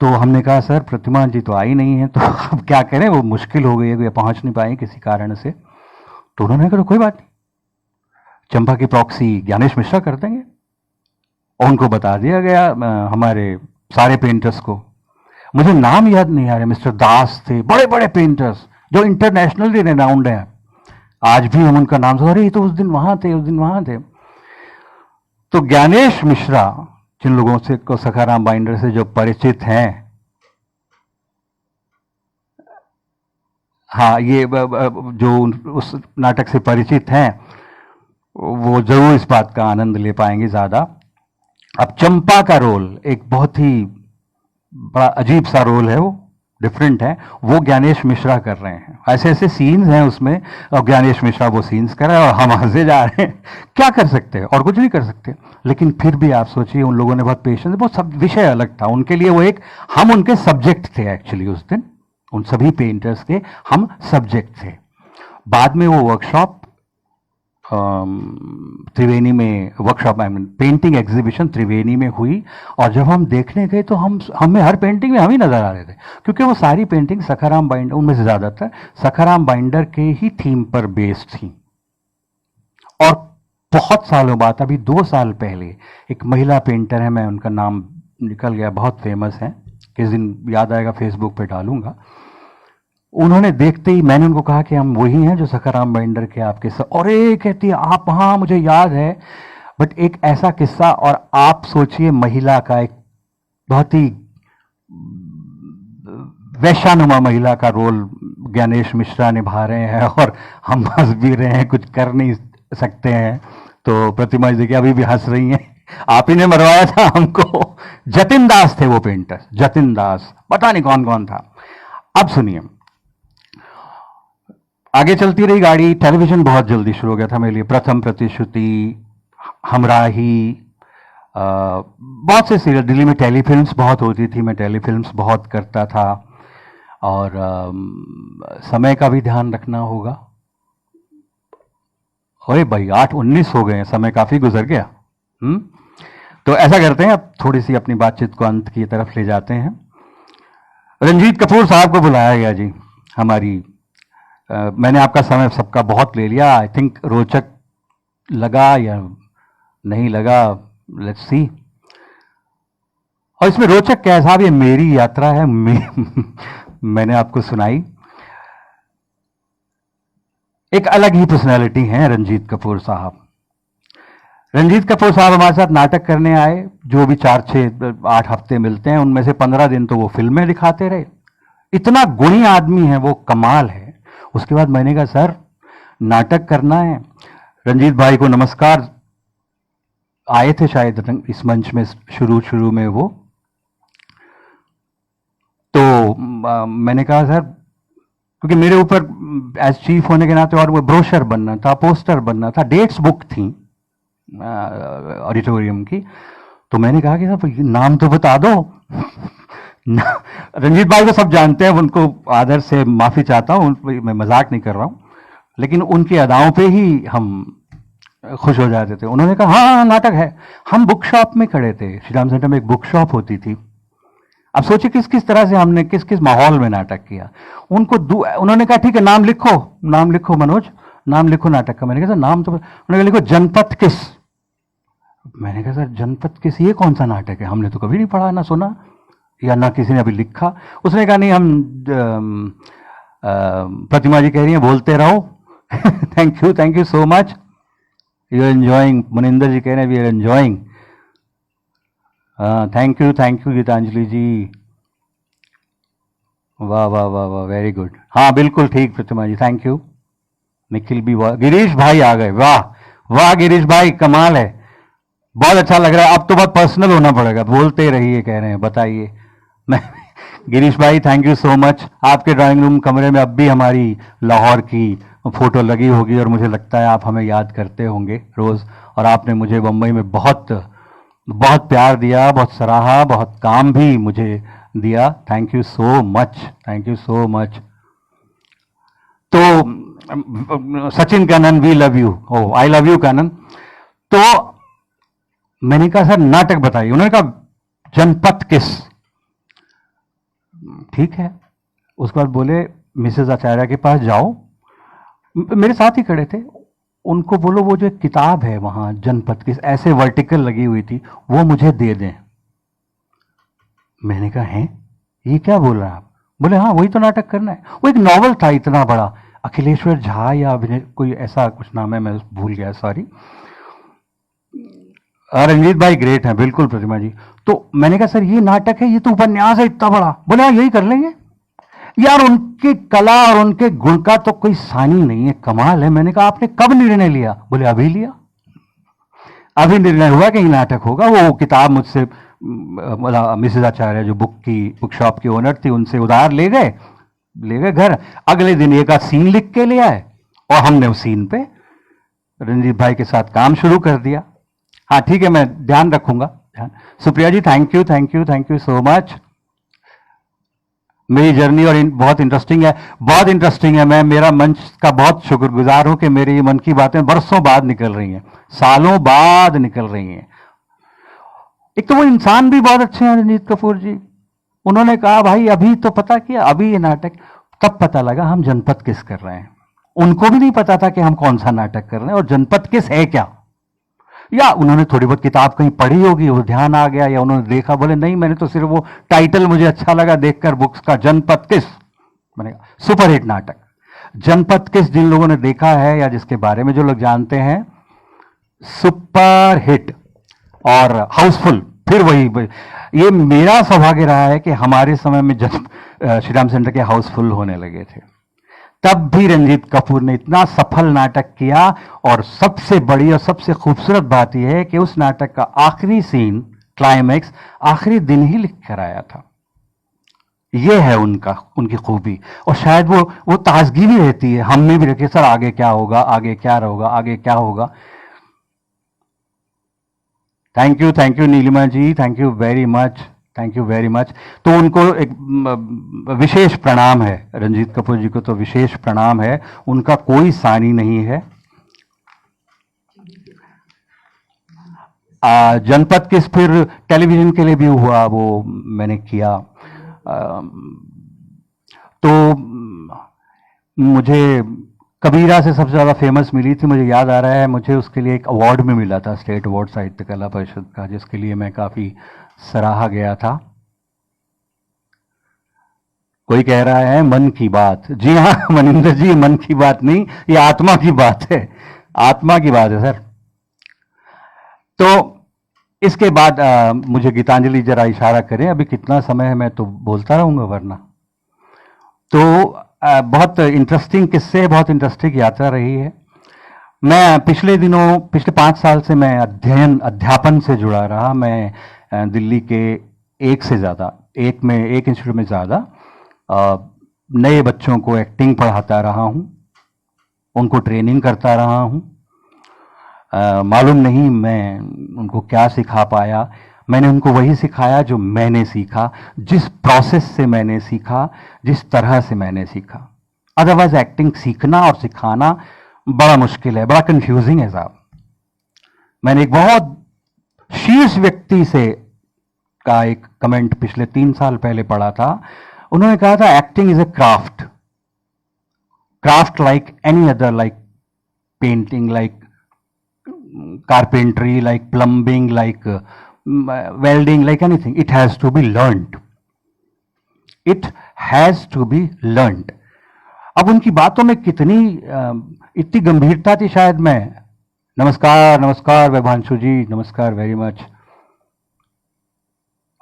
[SPEAKER 1] तो हमने कहा सर प्रतिमा जी तो आई नहीं है, तो अब क्या करें, वो मुश्किल हो गई है, पहुंच नहीं पाए किसी कारण से। तो उन्होंने कहा कोई बात नहीं, चंपा की प्रॉक्सी ज्ञानेश मिश्रा कर देंगे। और उनको बता दिया गया हमारे सारे पेंटर्स को। मुझे नाम याद नहीं आ रहा, मिस्टर दास थे, बड़े बड़े पेंटर्स जो इंटरनेशनली रिनाउंड हैं। आज भी हम उनका नाम, अरे ये तो उस दिन वहां थे, उस दिन वहां थे। तो ज्ञानेश मिश्रा, जिन लोगों से को सखाराम बाइंडर से जो परिचित हैं, हाँ ये जो उस नाटक से परिचित हैं, वो जरूर इस बात का आनंद ले पाएंगे ज्यादा। अब चंपा का रोल एक बहुत ही बड़ा अजीब सा रोल है, वो डिफरेंट है, वो ज्ञानेश मिश्रा कर रहे हैं। ऐसे ऐसे सीन्स हैं उसमें, और ज्ञानेश मिश्रा वो सीन्स कर रहे हैं और हम हंसे जा रहे हैं। क्या कर सकते हैं, और कुछ नहीं कर सकते। लेकिन फिर भी आप सोचिए, उन लोगों ने बहुत पेशेंस, बहुत सब विषय अलग था उनके लिए, वो एक, हम उनके सब्जेक्ट थे एक्चुअली उस दिन, उन सभी पेंटर्स के हम सब्जेक्ट थे। बाद में वो वर्कशॉप त्रिवेणी में, workshop I mean painting exhibition Triveni में हुई, और जब हम देखने गए तो हमें हर पेंटिंग में हम ही नजर आ रहे थे, क्योंकि वो सारी पेंटिंग सखाराम बाइंडर, उनमें से ज्यादातर सखाराम बाइंडर के ही थीम पर बेस्ड थी। और बहुत सालों बाद, अभी 2 साल पहले, एक महिला पेंटर है, मैं उनका नाम निकल गया, बहुत फेमस है, किस दिन याद आएगा फेसबुक पे डालूंगा। उन्होंने देखते ही, मैंने उनको कहा कि हम वही हैं जो सखाराम बाइंडर के आपके साथ, और ये कहती है आप, हाँ मुझे याद है। बट एक ऐसा किस्सा, और आप सोचिए महिला का, एक बहुत ही वैश्यानुमा महिला का रोल ज्ञानेश मिश्रा निभा रहे हैं, और हम हंस भी रहे हैं, कुछ कर नहीं सकते हैं। तो प्रतिमा जी देखिए अभी भी हंस रही हैं, आप ही ने मरवाया था हमको। जतिन दास थे वो पेंटर, जतिन दास, पता नहीं कौन कौन था। अब सुनिए, आगे चलती रही गाड़ी। टेलीविजन बहुत जल्दी शुरू हो गया था मेरे लिए, प्रथम प्रतिश्रुति, हमराही, बहुत से सीरियल, दिल्ली में टेलीफिल्म्स बहुत होती थी, मैं टेलीफिल्म्स बहुत करता था। और समय का भी ध्यान रखना होगा। अरे भाई 8:19 हो गए हैं, समय काफी गुजर गया। तो ऐसा करते हैं, अब थोड़ी सी अपनी बातचीत को अंत की तरफ ले जाते हैं। रंजीत कपूर साहब को बुलाया गया जी हमारी, मैंने आपका समय सबका बहुत ले लिया, आई थिंक रोचक लगा या नहीं लगा, लेट्स सी। और इसमें रोचक क्या है साहब, ये मेरी यात्रा है, मैंने आपको सुनाई। एक अलग ही पर्सनैलिटी है रंजीत कपूर साहब। रंजीत कपूर साहब हमारे साथ नाटक करने आए, जो भी 4, 6, 8 हफ्ते मिलते हैं, उनमें से 15 दिन तो वो फिल्में दिखाते रहे। इतना गुणी आदमी है वो, कमाल है। उसके बाद मैंने कहा सर नाटक करना है। रंजीत भाई को नमस्कार, आए थे शायद इस मंच में शुरू में वो। तो मैंने कहा सर, क्योंकि मेरे ऊपर एज चीफ होने के नाते, और वो ब्रोशर बनना था, पोस्टर बनना था, डेट्स बुक थी ऑडिटोरियम की। तो मैंने कहा कि साहब नाम तो बता दो। रंजीत भाई को सब जानते हैं, उनको आदर से माफी चाहता हूं, मैं मजाक नहीं कर रहा हूं, लेकिन उनकी अदाओं पे ही हम खुश हो जाते थे। उन्होंने कहा हाँ नाटक है। हम बुक शॉप में खड़े थे, श्री राम सेंटर में एक बुक शॉप होती थी। अब सोचिए किस किस तरह से हमने किस किस माहौल में नाटक किया। उन्होंने कहा ठीक है नाम लिखो मनोज, नाम लिखो नाटक का। मैंने कहा सर नाम तो, उन्होंने कहा लिखो जनपद किस। मैंने कहा सर जनपद किस ये कौन सा नाटक है, हमने तो कभी नहीं पढ़ा, ना सुना, या ना किसी ने अभी लिखा। उसने कहा नहीं हम प्रतिमा जी कह रही हैं बोलते रहो। Thank you so much, you are enjoying. Maninder ji कह रहे हैं we are enjoying. Thank you Geetanjali ji, वाह वाह वाह वाह, वेरी गुड। हाँ बिल्कुल ठीक प्रतिमा जी, थैंक यू। निखिल भी, वाह। गिरीश भाई आ गए, वाह वाह गिरीश भाई, कमाल है, बहुत अच्छा लग रहा है। अब तो बहुत पर्सनल होना पड़ेगा, बोलते रहिए कह रहे हैं, बताइए। मैं गिरीश भाई थैंक यू सो मच। आपके ड्राइंग रूम कमरे में अब भी हमारी लाहौर की फोटो लगी होगी, और मुझे लगता है आप हमें याद करते होंगे रोज। और आपने मुझे बम्बई में बहुत बहुत प्यार दिया, बहुत सराहा, बहुत काम भी मुझे दिया। Thank you so much, thank you so much. तो Sachin Kanan, we love you, oh I love you Kanan. तो मैंने कहा सर नाटक बताइए। उन्होंने कहा जनपथ किस। ठीक है। उसके बाद बोले मिसेस आचार्य के पास जाओ, मेरे साथ ही खड़े थे, उनको बोलो वो जो एक किताब है वहां जनपथ किस ऐसे वर्टिकल लगी हुई थी, वो मुझे दे दें। मैंने कहा है ये क्या बोल रहे हैं आप। बोले हाँ वही तो नाटक करना है। वो एक नॉवल था इतना बड़ा, अखिलेश्वर झा या अभिनय कोई ऐसा कुछ नाम है, मैं भूल गया, सॉरी। रंजीत भाई ग्रेट हैं, बिल्कुल प्रतिमा जी। तो मैंने कहा सर ये नाटक है, ये तो उपन्यास है इतना बड़ा। बोले हाँ यही कर लेंगे। यार उनकी कला और उनके गुण का तो कोई सानी नहीं है, कमाल है। मैंने कहा आपने कब निर्णय लिया। बोले अभी लिया, अभी निर्णय हुआ कि नाटक होगा। वो किताब मुझसे मिसेज आचार्य जो बुक शॉप की ओनर थी, उनसे उधार ले गए घर। अगले दिन एक आध सीन लिख के ले आए और हमने उस सीन पे रंजीत भाई के साथ काम शुरू कर दिया। हाँ ठीक है, मैं ध्यान रखूंगा। Supriya ji thank you, thank you, thank you so much. मेरी जर्नी और बहुत इंटरेस्टिंग है, बहुत इंटरेस्टिंग है। मैं मेरा मंच का बहुत शुक्रगुजार हूं कि मेरी मन की बातें बरसों बाद निकल रही हैं, सालों बाद निकल रही हैं। एक तो वो इंसान भी बहुत अच्छे हैं रंजीत कपूर जी। उन्होंने कहा भाई अभी तो पता किया, अभी ये नाटक, तब पता लगा हम जनपथ किस कर रहे हैं। उनको भी नहीं पता था कि हम कौन सा नाटक कर रहे हैं और जनपथ किस है क्या। या उन्होंने थोड़ी बहुत किताब कहीं पढ़ी होगी, वो ध्यान आ गया, या उन्होंने देखा। बोले नहीं मैंने तो सिर्फ वो टाइटल मुझे अच्छा लगा देखकर बुक्स का, जनपथ किस। मैंने सुपरहिट नाटक जनपथ किस, जिन लोगों ने देखा है या जिसके बारे में जो लोग जानते हैं, सुपर हिट और हाउसफुल। फिर वही, ये मेरा सौभाग्य रहा है कि हमारे समय में जब श्रीराम सेंटर के हाउसफुल होने लगे थे, तब भी रंजीत कपूर ने इतना सफल नाटक किया। और सबसे बड़ी और सबसे खूबसूरत बात यह है कि उस नाटक का आखिरी सीन, क्लाइमैक्स, आखिरी दिन ही लिख कर आया था। यह है उनकी खूबी। और शायद वो ताजगी भी रहती है, हम में भी रखे सर आगे क्या होगा, आगे क्या होगा, आगे क्या होगा। Thank you Neelima ji, thank you very much, thank you very much. तो उनको एक विशेष प्रणाम है, रंजीत कपूर जी को तो विशेष प्रणाम है, उनका कोई सानी नहीं है। जनपथ किस फिर टेलीविजन के लिए भी हुआ, वो मैंने किया। तो मुझे कबीरा से सबसे ज़्यादा फेमस मिली थी, मुझे याद आ रहा है, मुझे उसके लिए एक अवार्ड भी मिला था, स्टेट अवार्ड साहित्य कला परिषद का, जिसके लिए मैं काफ़ी सराहा गया था। कोई कह रहा है मन की बात। जी हाँ मनिंदर जी, मन की बात नहीं, ये आत्मा की बात है, आत्मा की बात है सर। तो इसके बाद मुझे गीतांजलि जरा इशारा करें, अभी कितना समय है, मैं तो बोलता रहूंगा वरना। तो बहुत इंटरेस्टिंग किस्से, बहुत इंटरेस्टिंग यात्रा रही है। मैं पिछले 5 साल से मैं अध्यापन से जुड़ा रहा। मैं दिल्ली के एक इंस्टीट्यूट में ज़्यादा नए बच्चों को एक्टिंग पढ़ाता रहा हूँ, उनको ट्रेनिंग करता रहा हूँ। मालूम नहीं मैं उनको क्या सिखा पाया, मैंने उनको वही सिखाया जो मैंने सीखा, जिस प्रोसेस से मैंने सीखा, जिस तरह से मैंने सीखा। अदरवाइज एक्टिंग सीखना और सिखाना बड़ा मुश्किल है, बड़ा कंफ्यूजिंग है साहब। मैंने एक बहुत शीर्ष व्यक्ति से का एक कमेंट पिछले 3 साल पहले पढ़ा था। उन्होंने कहा था acting is a craft like any other, like painting, like carpentry, like plumbing, like welding, like anything. It has to be learned. It has to be learned. अब उनकी बातों में इतनी गंभीरता थी, शायद मैं, नमस्कार विभांशु जी, नमस्कार वेरी मच।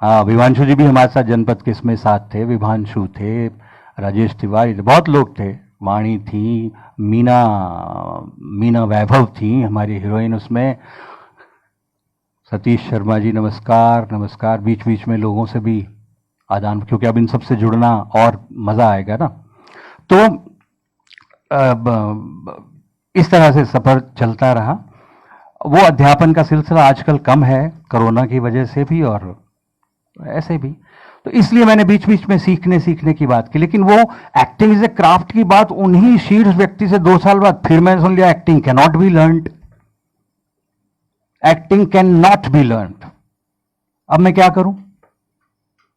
[SPEAKER 1] हाँ विभांशु जी भी हमारे साथ जनपथ किस में साथ थे, विभांशु थे, राजेश तिवारी थे, बहुत लोग थे, वाणी थी, मीना वैभव थी हमारी हीरोइन उसमें, सतीश शर्मा जी नमस्कार। बीच बीच में लोगों से भी आदान, क्योंकि अब इन सब से जुड़ना और मज़ा आएगा ना। तो इस तरह से सफ़र चलता रहा वो अध्यापन का सिलसिला आजकल कम है, कोरोना की वजह से भी और ऐसे भी, तो इसलिए मैंने बीच बीच में सीखने की बात की। लेकिन वो एक्टिंग इज ए क्राफ्ट की बात उन्हीं शीर्ष व्यक्ति से 2 साल बाद फिर मैंने सुन लिया, acting can not be learned, acting can not be learned. अब मैं क्या करूं?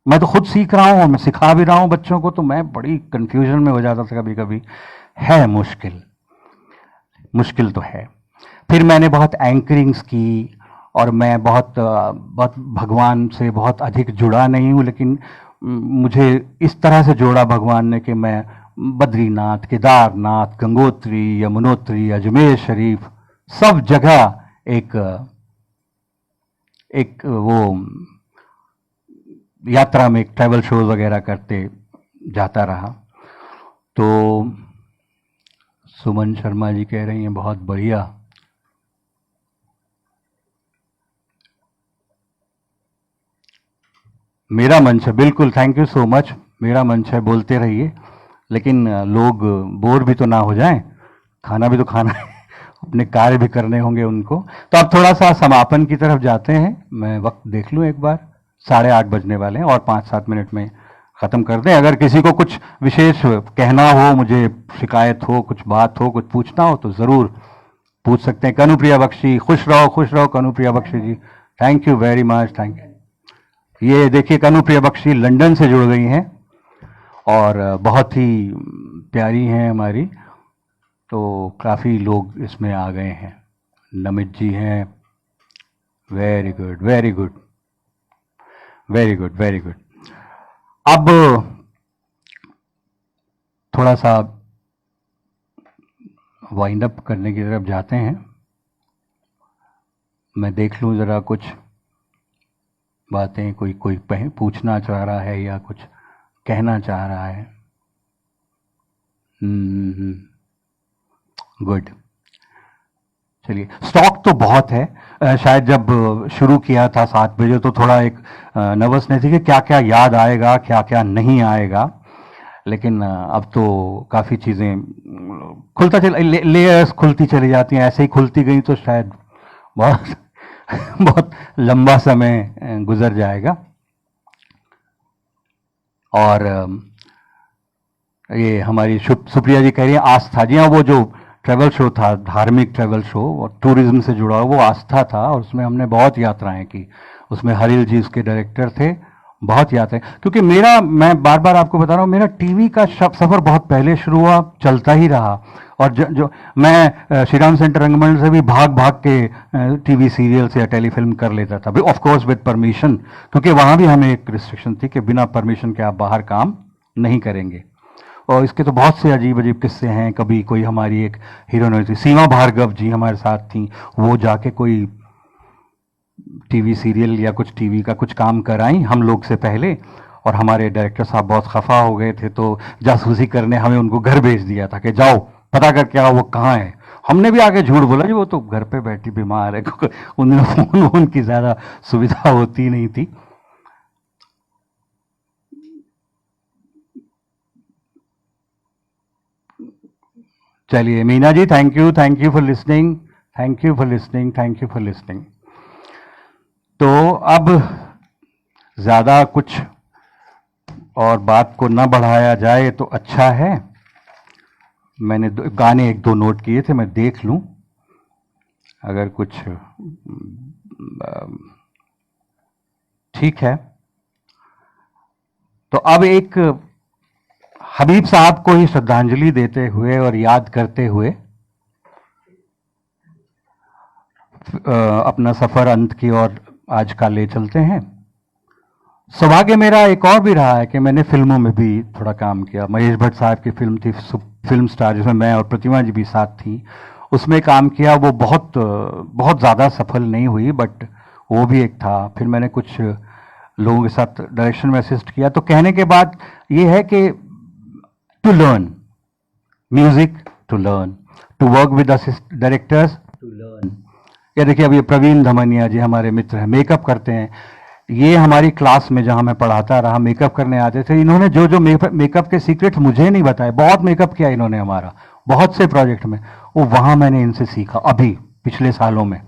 [SPEAKER 1] मैं तो खुद सीख रहा हूं और मैं सिखा भी रहा हूं बच्चों को, तो मैं बड़ी कंफ्यूजन में हो जाता था कभी कभी। है मुश्किल तो है। फिर मैंने बहुत एंकरिंग्स की और मैं बहुत भगवान से बहुत अधिक जुड़ा नहीं हूं, लेकिन मुझे इस तरह से जोड़ा भगवान ने कि मैं बद्रीनाथ, केदारनाथ, गंगोत्री, यमुनोत्री, अजमेर शरीफ, सब जगह एक वो यात्रा में ट्रैवल शोज वगैरह करते जाता रहा। तो सुमन शर्मा जी कह रही हैं बहुत बढ़िया। मेरा मंच है, बिल्कुल, थैंक यू सो मच। मेरा मंच है, बोलते रहिए, लेकिन लोग बोर भी तो ना हो जाएं, खाना भी तो खाना है, अपने कार्य भी करने होंगे उनको। तो अब थोड़ा सा समापन की तरफ जाते हैं। मैं वक्त देख लूं एक बार, 8:30 बजने वाले हैं और 5-7 मिनट में ख़त्म कर दें। अगर किसी को कुछ विशेष कहना हो, मुझे शिकायत हो, कुछ बात हो, कुछ पूछना हो, तो ज़रूर पूछ सकते हैं। कनुप्रिया बख्शी, खुश रहो Kanupriya Bakshi ji, thank you very much, thank you. ये देखिए कनुप्रिया बख्शी लंदन से जुड़ गई हैं और बहुत ही प्यारी हैं हमारी, तो काफ़ी लोग इसमें आ गए हैं। नमित जी हैं, very good very good very good very good. अब थोड़ा सा वाइंड अप करने की तरफ जाते हैं। मैं देख लूं जरा कुछ बातें, कोई पूछना चाह रहा है या कुछ कहना चाह रहा है। गुड, चलिए। स्टॉक तो बहुत है। शायद जब शुरू किया था 7 बजे तो थोड़ा एक नर्वसनेस थी कि क्या क्या याद आएगा, क्या क्या नहीं आएगा, लेकिन अब तो काफ़ी चीज़ें खुलता लेयर्स खुलती चली जाती हैं। ऐसे ही खुलती गई तो शायद बहुत बहुत लंबा समय गुजर जाएगा। और ये हमारी सुप्रिया जी कह रही है आस्था। जी हाँ, वो जो ट्रैवल शो था, धार्मिक ट्रैवल शो और टूरिज्म से जुड़ा हुआ, वो आस्था था और उसमें हमने बहुत यात्राएं की। उसमें हरिल जी उसके डायरेक्टर थे, बहुत यात्राएं। क्योंकि मैं बार बार आपको बता रहा हूँ, मेरा टीवी का सफ़र बहुत पहले शुरू हुआ, चलता ही रहा। और जो मैं श्री राम सेंटर रंगमंडल से भी भाग के टीवी सीरियल्स या टेलीफिल्म कर लेता था, ऑफ कोर्स विद परमिशन, क्योंकि वहाँ भी हमें एक रिस्ट्रिक्शन थी कि बिना परमिशन के आप बाहर काम नहीं करेंगे। और इसके तो बहुत से अजीब अजीब किस्से हैं। कभी कोई हमारी एक हीरोइन थी, सीमा भार्गव जी हमारे साथ थी, वो जाके कोई टीवी सीरियल या कुछ टीवी का कुछ काम कराई हम लोग से पहले, और हमारे डायरेक्टर साहब बहुत खफा हो गए थे, तो जासूसी करने हमें उनको घर भेज दिया था कि जाओ पता करके आओ वो कहाँ है। हमने भी आगे झूठ बोला जी वो तो घर पे बैठी बीमार है, क्योंकि उन दिनों फोन की ज़्यादा सुविधा होती नहीं थी। चलिए Meena ji, thank you for listening, thank you for listening, thank you for listening. तो अब ज़्यादा कुछ और बात को न बढ़ाया जाए तो अच्छा है। मैंने गाने 1-2 नोट किए थे, मैं देख लूं अगर कुछ ठीक है। तो अब एक हबीब साहब को ही श्रद्धांजलि देते हुए और याद करते हुए अपना सफर अंत की ओर आज का ले चलते हैं। सौभाग्य मेरा एक और भी रहा है कि मैंने फिल्मों में भी थोड़ा काम किया। महेश भट्ट साहब की फिल्म थी फिल्म स्टार, जिसमें मैं और प्रतिमा जी भी साथ थी, उसमें काम किया। वो बहुत ज़्यादा सफल नहीं हुई, बट वो भी एक था। फिर मैंने कुछ लोगों के साथ डायरेक्शन में असिस्ट किया। तो कहने के बाद ये है कि to learn music, to learn to work with directors, to learn. ये देखिए, अब ये प्रवीण धमनिया जी हमारे मित्र हैं, मेकअप करते हैं। ये हमारी क्लास में जहां मैं पढ़ाता रहा, मेकअप करने आते थे। इन्होंने जो मेकअप के सीक्रेट मुझे नहीं बताए, बहुत मेकअप किया इन्होंने हमारा बहुत से प्रोजेक्ट में, वो वहां मैंने इनसे सीखा अभी पिछले सालों में।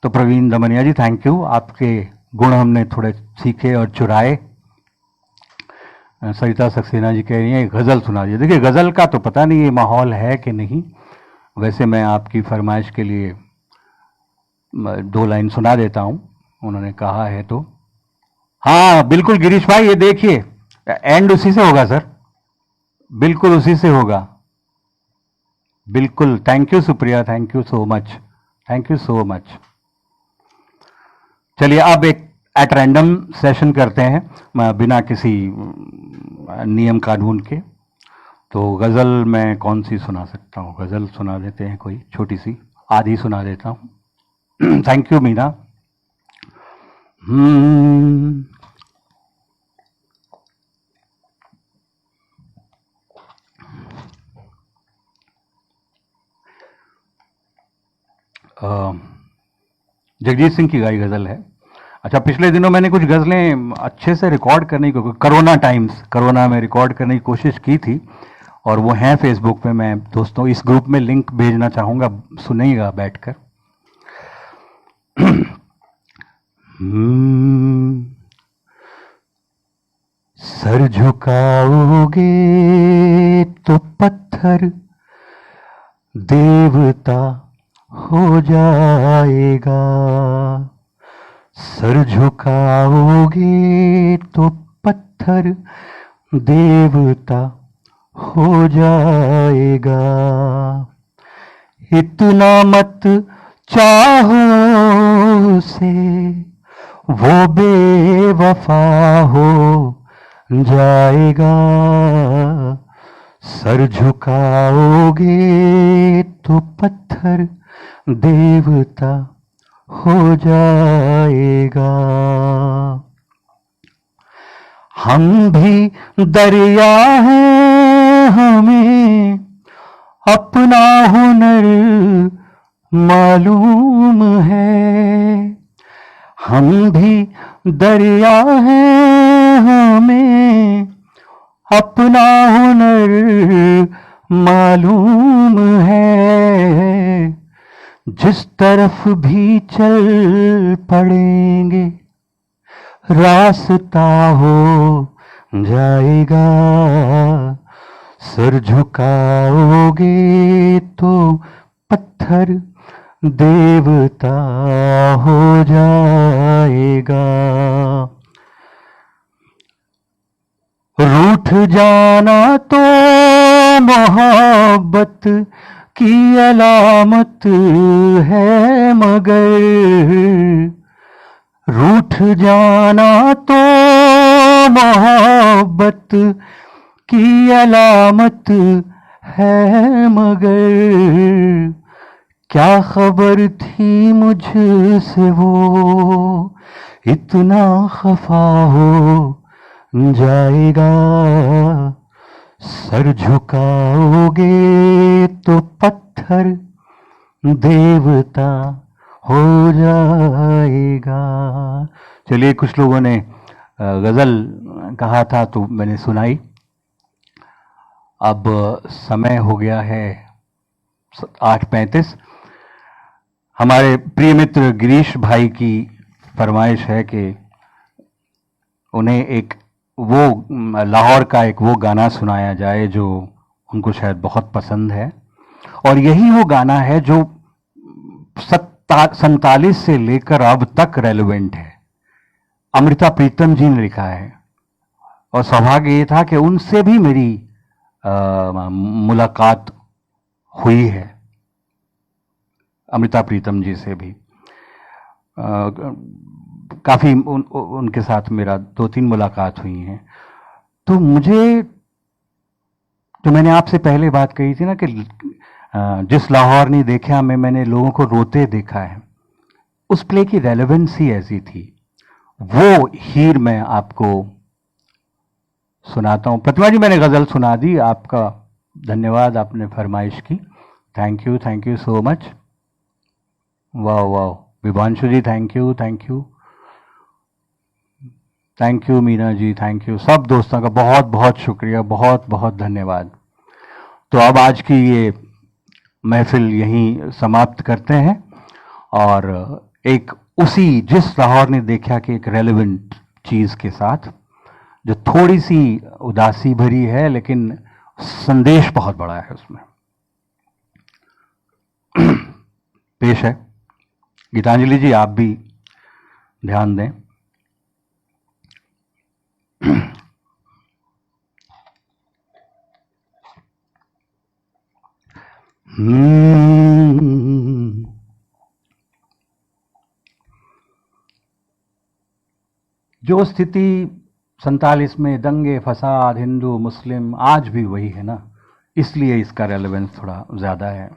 [SPEAKER 1] तो प्रवीण दमनिया जी थैंक यू, आपके गुण हमने थोड़े सीखे और चुराए। सरिता सक्सेना जी कह रही हैं गज़ल सुना दीजिए। देखिए गज़ल का तो पता नहीं ये माहौल है कि नहीं, वैसे मैं आपकी फरमाइश के लिए 2 लाइन सुना देता हूं, उन्होंने कहा है तो। हाँ बिल्कुल गिरीश भाई, ये देखिए एंड उसी से होगा सर, बिल्कुल उसी से होगा, बिल्कुल। Thank you Supriya, thank you so much, thank you so much. चलिए अब एक एट रैंडम सेशन करते हैं बिना किसी नियम कानून के। तो गज़ल मैं कौन सी सुना सकता हूँ? गज़ल सुना देते हैं कोई छोटी सी, आधी सुना देता हूँ। Thank you Meena. जगजीत सिंह की गाई गज़ल है। अच्छा, पिछले दिनों मैंने कुछ गज़लें अच्छे से रिकॉर्ड करने की, कोरोना टाइम्स, कोरोना में रिकॉर्ड करने की कोशिश की थी, और वो हैं फेसबुक पे। मैं दोस्तों इस ग्रुप में लिंक भेजना चाहूँगा, सुनिएगा बैठकर। सर झुकाओगे तो पत्थर देवता हो जाएगा, सर झुकाओगे तो पत्थर देवता हो जाएगा। इतना मत चाहो उसे, वो बेवफा हो जाएगा, सर झुकाओगे तो पत्थर देवता हो जाएगा। हम भी दरिया हैं, हमें अपना हुनर मालूम है, हम भी दरिया हैं, हमें अपना हुनर मालूम है, जिस तरफ भी चल पड़ेंगे रास्ता हो जाएगा, सर झुकाओगे तो पत्थर देवता हो जाएगा। रूठ जाना तो मोहब्बत की अलामत है, मगर रूठ जाना तो मोहब्बत की अलामत है, मगर क्या खबर थी मुझसे वो इतना खफा हो जाएगा, सर झुकाओगे तो पत्थर देवता हो जाएगा। चलिए, कुछ लोगों ने गज़ल कहा था तो मैंने सुनाई। अब समय हो गया है 8:35। हमारे प्रिय मित्र गिरीश भाई की फरमाइश है कि उन्हें एक वो लाहौर का एक वो गाना सुनाया जाए जो उनको शायद बहुत पसंद है, और यही वो गाना है जो 47 से लेकर अब तक रेलेवेंट है। अमृता प्रीतम जी ने लिखा है, और सौभाग्य ये था कि उनसे भी मेरी मुलाकात हुई है, अमृता प्रीतम जी से भी काफ़ी उनके साथ मेरा 2-3 मुलाकात हुई हैं। तो मुझे, तो मैंने आपसे पहले बात कही थी ना कि जिस लाहौर नहीं देखा में मैंने लोगों को रोते देखा है, उस प्ले की रेलेवेंसी ऐसी थी। वो हीर मैं आपको सुनाता हूँ। प्रतिमा जी, मैंने गज़ल सुना दी, आपका धन्यवाद, आपने फरमाइश की, थैंक यू सो मच। वाह वाह, Vibhanshu ji thank you, thank you Meena ji, thank you. सब दोस्तों का बहुत बहुत शुक्रिया, बहुत बहुत धन्यवाद। तो अब आज की ये महफिल यहीं समाप्त करते हैं, और एक उसी जिस लाहौर ने देखा कि एक रेलेवेंट चीज के साथ जो थोड़ी सी उदासी भरी है लेकिन संदेश बहुत बड़ा है उसमें। पेश है गीतांजलि जी, आप भी ध्यान दें। जो स्थिति 47 में दंगे फसाद हिंदू मुस्लिम, आज भी वही है ना, इसलिए इसका रेलेवेंस थोड़ा ज्यादा है।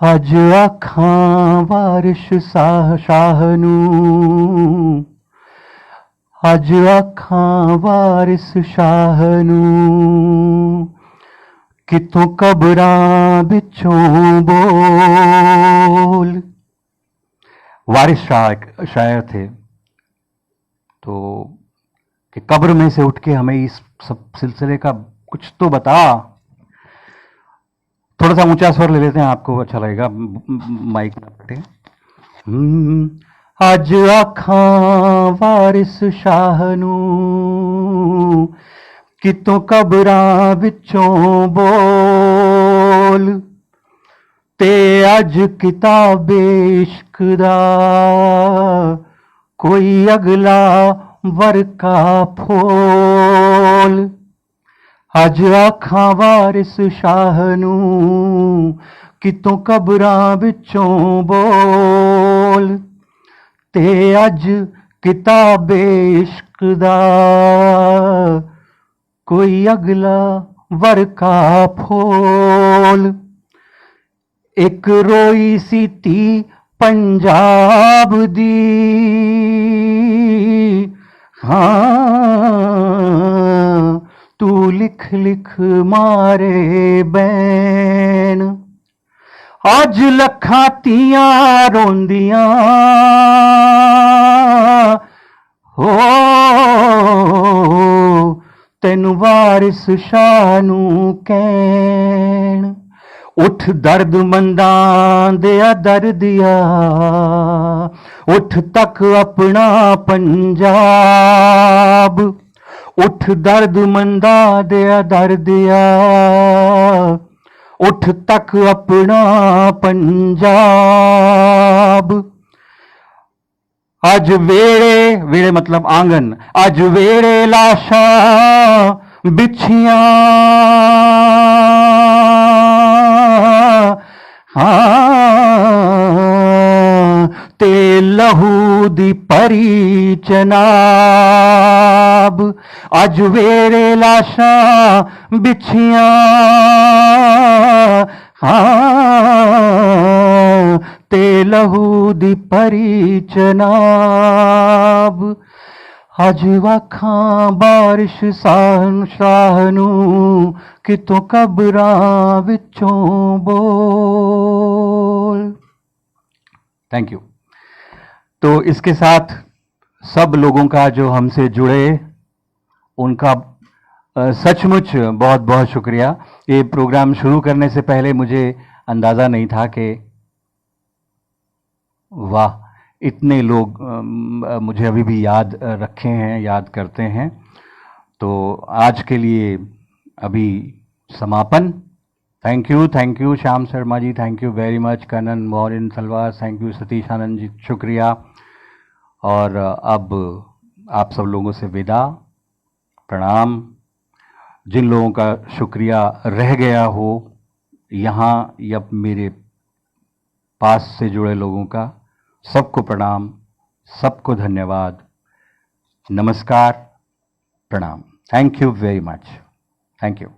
[SPEAKER 1] अज आखां वारिश शाहनू, अज आखां वारिस शाहनू, कितों कबरां बिचों बोल। वारिस शाह एक शायर थे, तो कि कब्र में से उठ के हमें इस सब सिलसिले का कुछ तो बता। थोड़ा सा ऊंचा स्वर ले लेते हैं, आपको अच्छा लगेगा, माइक ना फटे। अज आखां वारिस शाहनू, कितों कबरां विचों बोल, ते अज किताबे इश्क दा कोई अगला वरका फोल। अज आखां वारिस शाहनू, कितों कबरां विचों बोल, ते अज किताबे इश्क दा कोई अगला वरका फोल। एक रोई सी धी पंजाब दी, हाँ तू लिख लिख मारे बैन। अज लखां तियां रोंदियां, हो तैनू वारिस शाह नू कहण। उठ दर्द मंदां दिया दर्दिया, उठ तक अपना पंजाब। उठ दर्द मंदा दिया दर्दिया, उठ तक अपना पंजाब। अज वेड़े, वेड़े मतलब आंगन, अज वेड़े लाशा बिछियां, हाँ ते लहू दी परी चनाब। अज वेड़े लाशा बिछियां, हाँ ते लहू दी परी चनाब। अज आखां बारिश शाहनू, कितों कबरां विचों बोल। Thank you. तो इसके साथ सब लोगों का जो हमसे जुड़े उनका सचमुच बहुत बहुत शुक्रिया। ये प्रोग्राम शुरू करने से पहले मुझे अंदाजा नहीं था कि वाह इतने लोग मुझे अभी भी याद रखे हैं, याद करते हैं। तो आज के लिए अभी समापन। Thank you Shyam Sharma ji, thank you very much. Kanan Mohan Salwar, thank you Satish Anand ji, शुक्रिया। और अब आप सब लोगों से विदा, प्रणाम। जिन लोगों का शुक्रिया रह गया हो यहाँ या मेरे पास से जुड़े लोगों का, सबको प्रणाम, सबको धन्यवाद, नमस्कार, प्रणाम। Thank you very much, thank you.